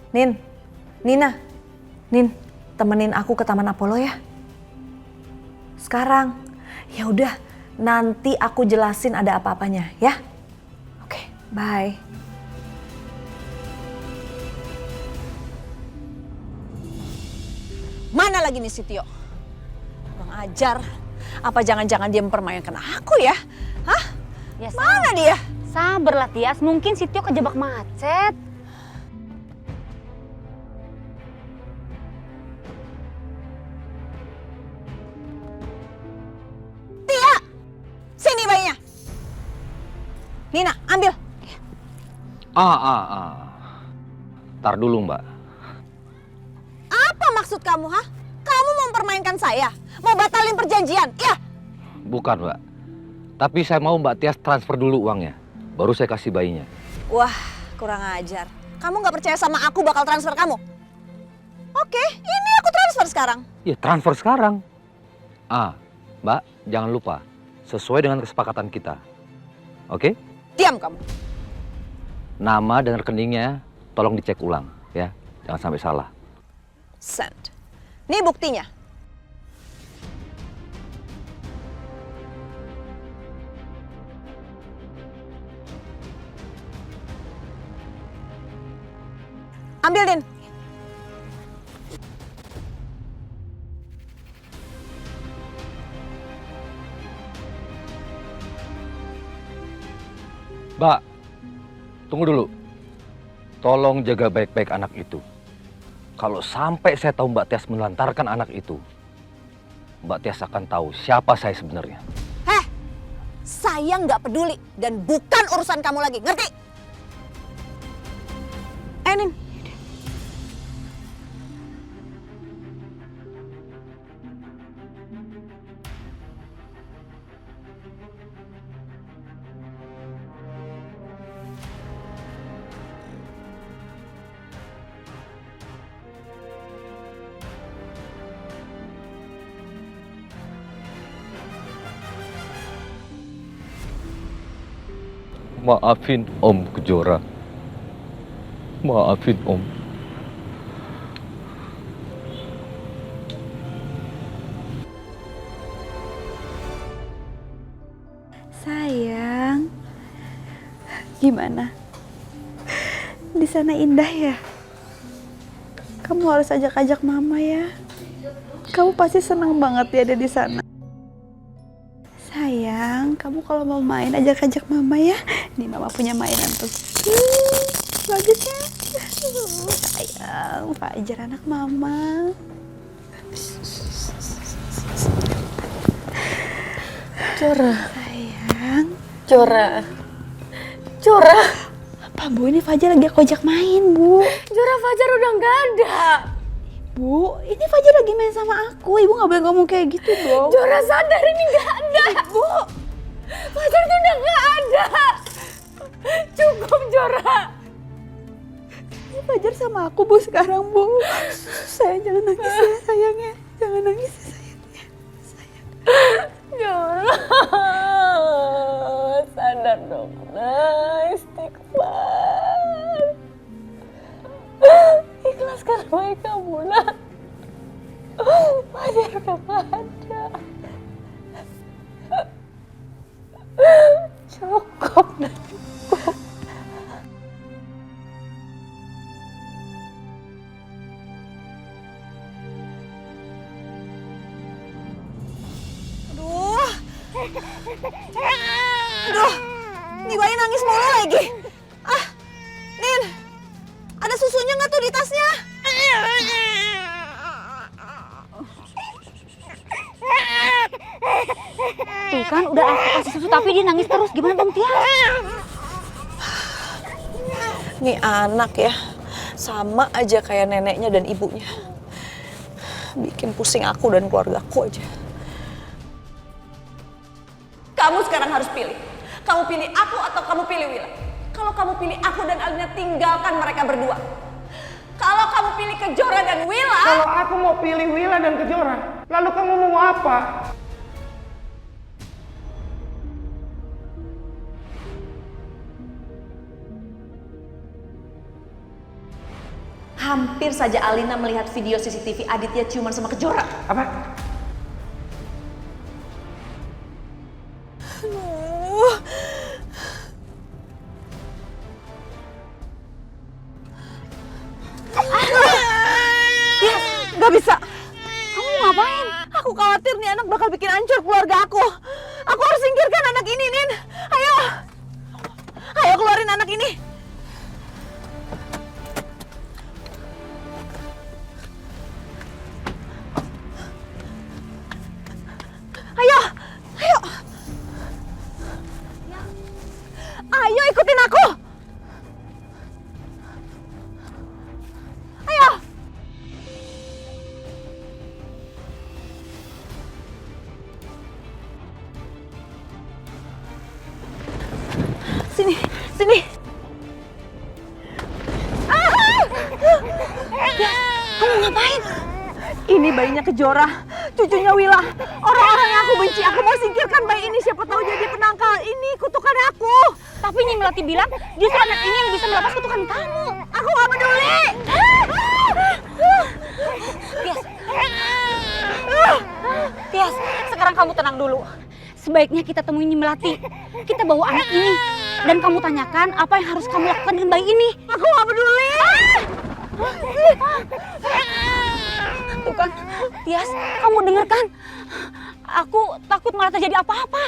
Nina, temenin aku ke Taman Apollo ya. Sekarang, ya udah, nanti aku jelasin ada apa-apanya ya. Oke, bye. Mana lagi nih si Tio? Kurang ajar. Apa jangan-jangan dia mempermainkan aku ya? Hah? Ya, mana dia? Sabarlah Tias, mungkin si Tio kejebak macet. Tia! Sini bayinya. Nina, ambil. Tar dulu, Mbak. Apa maksud kamu, ha? Kamu mau mempermainkan saya? Mau batalin perjanjian, ya? Bukan, Mbak. Tapi saya mau Mbak Tias transfer dulu uangnya. Baru saya kasih bayinya. Wah, kurang ajar. Kamu nggak percaya sama aku bakal transfer kamu? Oke, ini aku transfer sekarang. Ya, transfer sekarang. Mbak, jangan lupa. Sesuai dengan kesepakatan kita. Oke? Diam kamu. Nama dan rekeningnya tolong dicek ulang, ya. Jangan sampai salah. Send. Nih buktinya. Ambil, Din. Mbak, tunggu dulu. Tolong jaga baik-baik anak itu. Kalau sampai saya tahu Mbak Tias menelantarkan anak itu, Mbak Tias akan tahu siapa saya sebenarnya. Saya nggak peduli dan bukan urusan kamu lagi, ngerti? Nin. Maafin Om Kejora. Maafin Om. Sayang, gimana? Di sana indah ya? Kamu harus ajak-ajak mama ya. Kamu pasti senang banget ya ada di sana. Sayang, kamu kalau mau main ajak-ajak mama ya. Nih mama punya mainan tuh. Bagus ya. Sayang, Fajar anak mama. Jora. Sayang. Jora. Jora. Apa Bu, ini Fajar lagi aku ajak main Bu. Jora, Fajar udah nggak ada. Bu, ini Fajar lagi main sama aku. Ibu nggak boleh ngomong kayak gitu dong. Jora sadar ini nggak ada. Bu, Fajar tuh udah nggak ada. Cukup Jora. ini Fajar sama aku Bu sekarang Bu. Sayang jangan nangis ya sayangnya. Jangan nangis ya sayangnya. Jora. Sadar dong. Nah, istighfar. Ikhlaskan baik kamu, nak. Fajar udah nggak ada. Cukup, nak. Cukup. Aduh, nih bayi nangis mulu lagi. Ah, Nin, ada susunya nggak tuh di tasnya? Tuh kan udah aku kasih susu tapi dia nangis terus. Gimana dong Tia? Nih anak ya, sama aja kayak neneknya dan ibunya. Bikin pusing aku dan keluargaku aja. Kamu sekarang harus pilih. Kamu pilih aku atau kamu pilih Wila? Kalau kamu pilih aku dan Alina, tinggalkan mereka berdua. Kalau kamu pilih Kejora dan Wila... Kalau aku mau pilih Wila dan Kejora, lalu kamu mau apa? Hampir saja Alina melihat video CCTV Aditya ciuman sama Kejora. Apa? Gak bisa. Kamu mau ngapain? Aku khawatir nih anak bakal bikin hancur keluarga aku. Aku harus singkirkan anak ini, Nin. Ayo. Ayo keluarin anak ini. Ayo. Ayo. Ayo ikutin aku. Ayo. Sini, sini. Ya, kamu ngapain? Ini bayinya Kejora, cucunya Wila. Orang-orang yang aku benci, aku mau singkirkan bayi ini. Siapa tahu jadi penangkal. Ini kutukan aku. Tapi Nyi Melati bilang justru anak ini yang bisa melepas kutukan kamu. Aku gak peduli. Tias. Tias, sekarang kamu tenang dulu. Sebaiknya kita temuin Nyi Melati. Kita bawa anak ini. Dan kamu tanyakan apa yang harus kamu lakukan dengan bayi ini. Aku gak peduli. Tuh kan, Tias, kamu dengar kan? Aku takut malah terjadi apa-apa.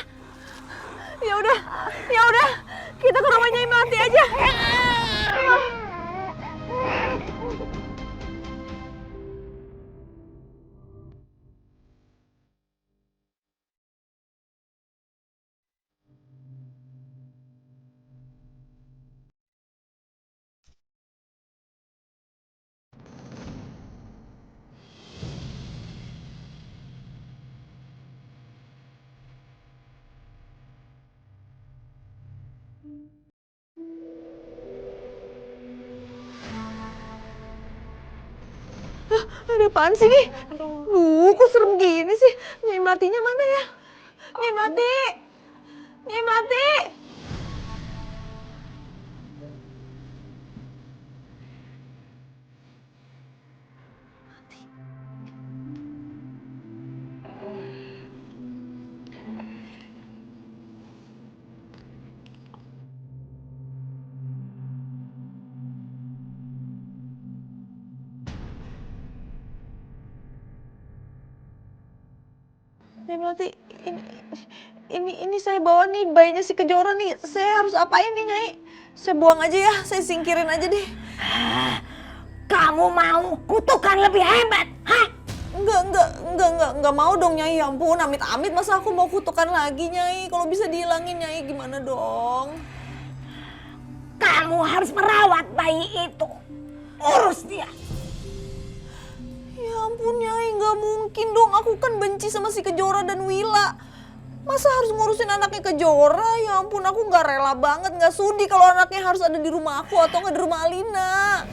Ya udah, kita ke rumahnya Nyi Melati aja. Ada apaan sih nih? Kok serem gini sih? Nyai Melatinya mana ya? Nyai Melati! Nyai Melati! Nyai Melati, Ini saya bawa nih bayinya si Kejora nih. Saya harus apain nih, Nyai? Saya buang aja ya, saya singkirin aja deh. Kamu mau kutukan lebih hebat, hah? Enggak mau dong, Nyai. Ya ampun, amit-amit masa aku mau kutukan lagi, Nyai. Kalau bisa dihilangin, Nyai, gimana dong? Kamu harus merawat bayi itu. Urus dia. Ya ampun, Nyai, nggak mungkin dong. Aku kan benci sama si Kejora dan Wila. Masa harus ngurusin anaknya Kejora? Ya ampun, aku nggak rela banget, nggak sudi kalau anaknya harus ada di rumah aku atau nggak di rumah Alina.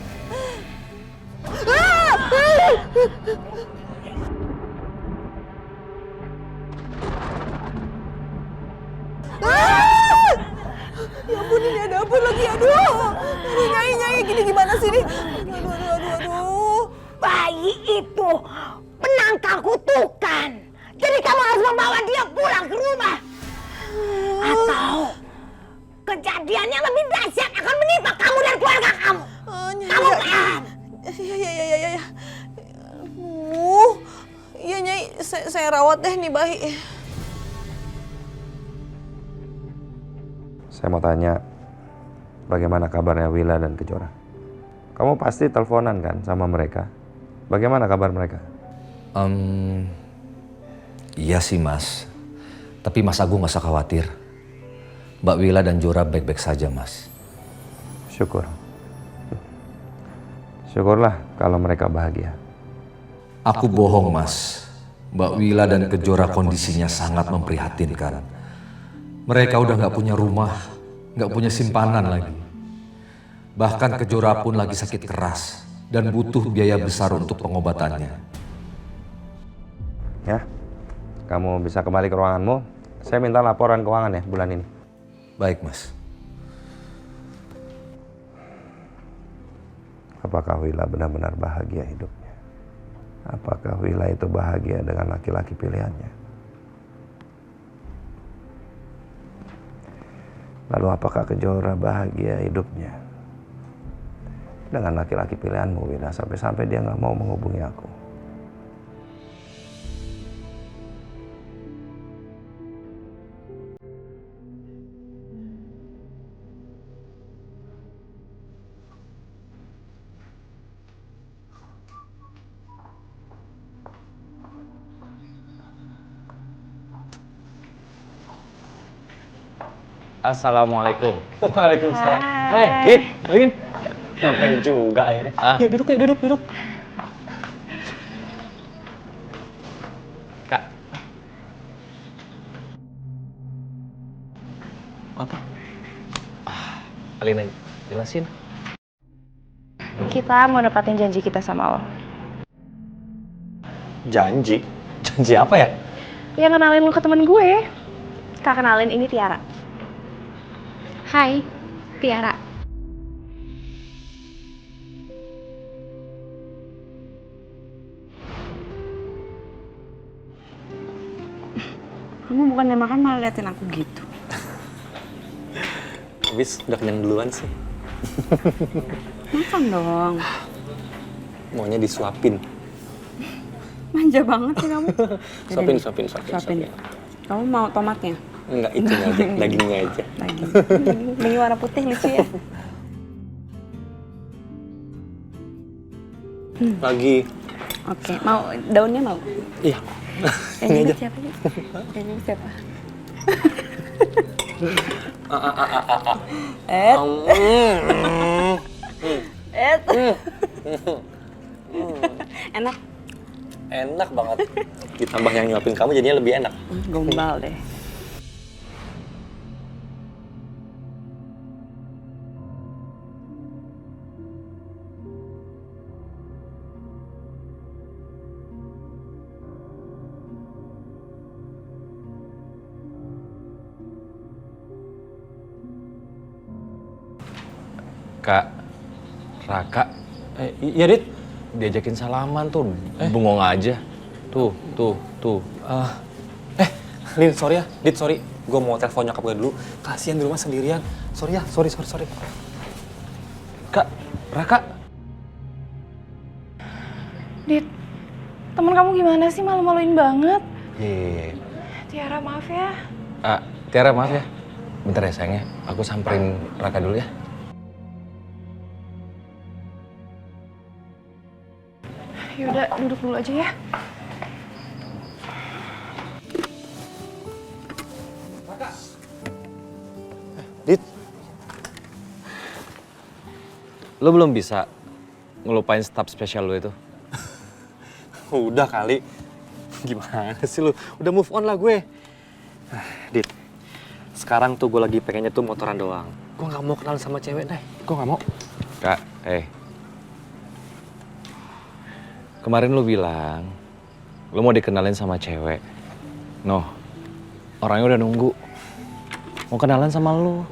Ya ampun, ini ada apa lagi? Aduh, Nyai, gini gimana sih ini? Aduh. Bayi itu penangkal kutukan. Jadi kamu harus membawa dia pulang ke rumah. Atau kejadian yang lebih dahsyat akan menimpa kamu dan keluarga kamu. Kamu paham? Iya. Iya, Nyai, saya rawat deh nih bayi. Saya mau tanya, bagaimana kabarnya Wila dan Kejora? Kamu pasti teleponan kan sama mereka? Bagaimana kabar mereka? Iya sih Mas, tapi Mas Agung gak usah khawatir. Mbak Wila dan Jora baik-baik saja Mas. Syukurlah kalau mereka bahagia. Aku bohong Mas, Mbak Wila dan Kejora kondisinya sangat memprihatinkan. Mereka udah gak punya rumah, gak punya simpanan lagi. Bahkan Kejora pun lagi sakit keras dan butuh biaya besar untuk pengobatannya. Ya, kamu bisa kembali ke ruanganmu. Saya minta laporan keuangan ya bulan ini. Baik Mas. Apakah Wila benar-benar bahagia hidupnya? Apakah Wila itu bahagia dengan laki-laki pilihannya? Lalu apakah Kejora bahagia hidupnya dengan laki-laki pilihanmu, Wila, sampai-sampai dia nggak mau menghubungi aku? Assalamualaikum. Waalaikumsalam. Hai, Dit, Lin. Ngapain juga akhirnya? Ya duduk. Kak. Apa? Alina, jelasin. Kita mau nepatin janji kita sama lo. Janji? Janji apa ya? Ya kenalin lo ke temen gue. Kak, kenalin ini Tiara. Hai, Tiara. Kamu bukannya makan malah liatin aku gitu. Habis udah kenyang duluan sih. Makan dong. Maunya disuapin. Manja banget sih kamu. Suapin. Kamu mau tomatnya? Enggak, itu aja, dagingnya aja. Daging warna putih lucu ya. Lagi. Oke, mau daunnya mau? Iya. Ini aja. Siapa sih? Ini siapa? Enak. Enak banget. Ditambah yang nyuapin kamu jadinya lebih enak. Gombal deh. Kak, Raka. Iya, Dit. Diajakin salaman tuh, bengong aja. Tuh. Lin, sorry ya. Dit, sorry. Gue mau telepon nyokap gue dulu. Kasian di rumah sendirian. Sorry ya, sorry. Kak, Raka. Dit, temen kamu gimana sih? Malu-maluin banget. Iya. Tiara, maaf ya. Tiara maaf ya. Bentar ya sayangnya, aku samperin Raka dulu ya. Yaudah, duduk dulu aja ya. Dit, lo belum bisa ngelupain staff spesial lo itu? Udah kali. Gimana sih lu? Udah move on lah gue. Dit, sekarang tuh gue lagi pengennya tuh motoran doang. Gue gak mau kenal sama cewek deh. Gue gak mau. Kak, kemarin lu bilang lu mau dikenalin sama cewek. Noh, orangnya udah nunggu. Mau kenalan sama lu.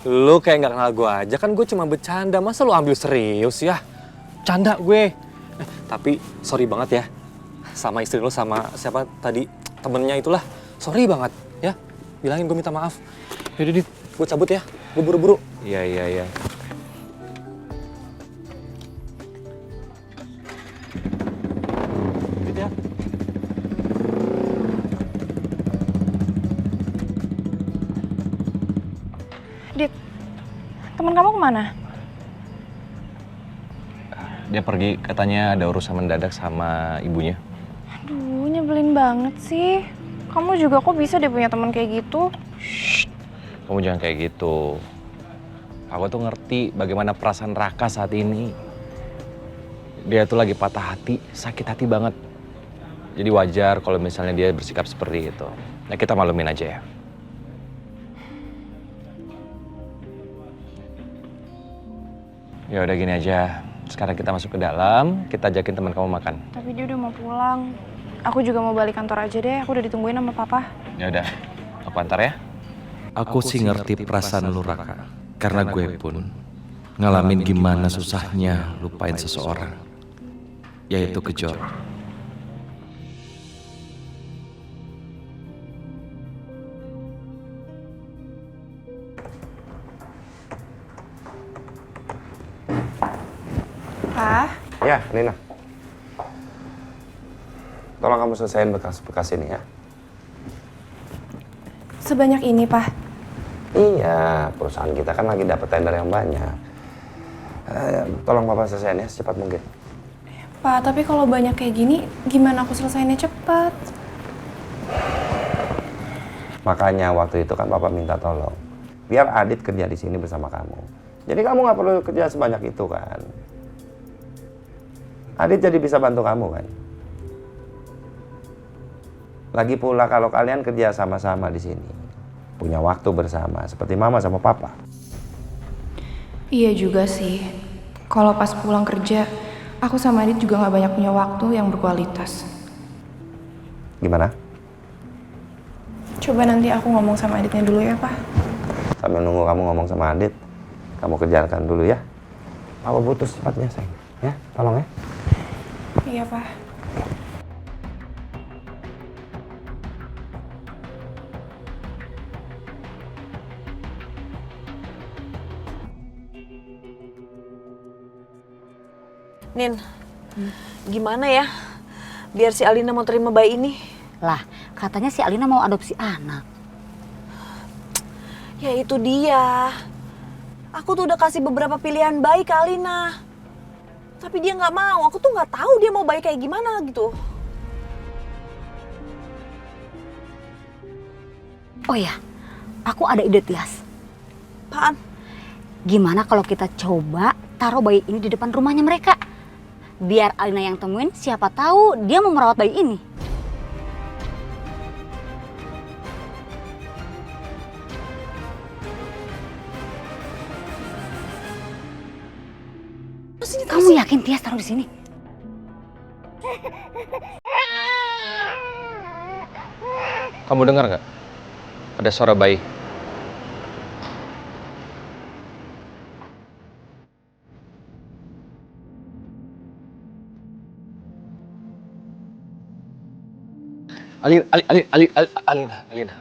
Lu kayak gak kenal gue aja, kan gue cuma bercanda. Masa lu ambil serius ya? Canda gue. Tapi sorry banget ya. Sama istri lu, sama siapa tadi, temennya itulah. Sorry banget ya. Bilangin gue minta maaf. Yaudah Dit, gue cabut ya. Gue buru-buru. Iya. Dit, teman kamu kemana? Dia pergi, katanya ada urusan mendadak sama ibunya. Aduh, nyebelin banget sih. Kamu juga kok bisa deh punya teman kayak gitu? Kamu jangan kayak gitu. Aku tuh ngerti bagaimana perasaan Raka saat ini. Dia tuh lagi patah hati, sakit hati banget. Jadi wajar kalau misalnya dia bersikap seperti itu. Nah, kita maklumin aja ya. Ya udah gini aja. Sekarang kita masuk ke dalam, kita ajakin teman kamu makan. Tapi dia udah mau pulang. Aku juga mau balik kantor aja deh. Aku udah ditungguin sama papa. Ya udah, aku antar ya. Aku sih ngerti perasaan lu, Raka. Karena gue pun ngalamin gimana susahnya lupain seseorang, yaitu Kejora. Pa? Ya, Nina. Tolong kamu selesaiin bekas-bekas ini ya. Sebanyak ini, Pa? Iya, perusahaan kita kan lagi dapat tender yang banyak. Tolong Papa selesaiin ya secepat mungkin. Pa, tapi kalau banyak kayak gini, gimana aku selesainya cepat? Makanya waktu itu kan Papa minta tolong. Biar Adit kerja di sini bersama kamu. Jadi kamu nggak perlu kerja sebanyak itu kan. Adit jadi bisa bantu kamu kan. Lagi pula kalau kalian kerja sama-sama di sini, punya waktu bersama seperti Mama sama Papa. Iya juga sih. Kalau pas pulang kerja, aku sama Adit juga nggak banyak punya waktu yang berkualitas. Gimana? Coba nanti aku ngomong sama Aditnya dulu ya, Pak. Sambil nunggu kamu ngomong sama Adit, kamu kerjakan dulu ya. Papa butuh secepatnya, sayang. Ya, tolong ya. Iya, Pak. Nin, gimana ya biar si Alina mau terima bayi ini? Lah, katanya si Alina mau adopsi anak. Ya itu dia. Aku tuh udah kasih beberapa pilihan bayi ke Alina. Tapi dia nggak mau. Aku tuh nggak tahu dia mau bayi kayak gimana gitu. Oh ya, aku ada ide, Tias. Apaan? Gimana kalau kita coba taruh bayi ini di depan rumahnya mereka? Biar Alina yang temuin, siapa tahu dia mau merawat bayi ini. Kamu yakin Tias taruh di sini? Kamu dengar nggak? Ada suara bayi. Alina.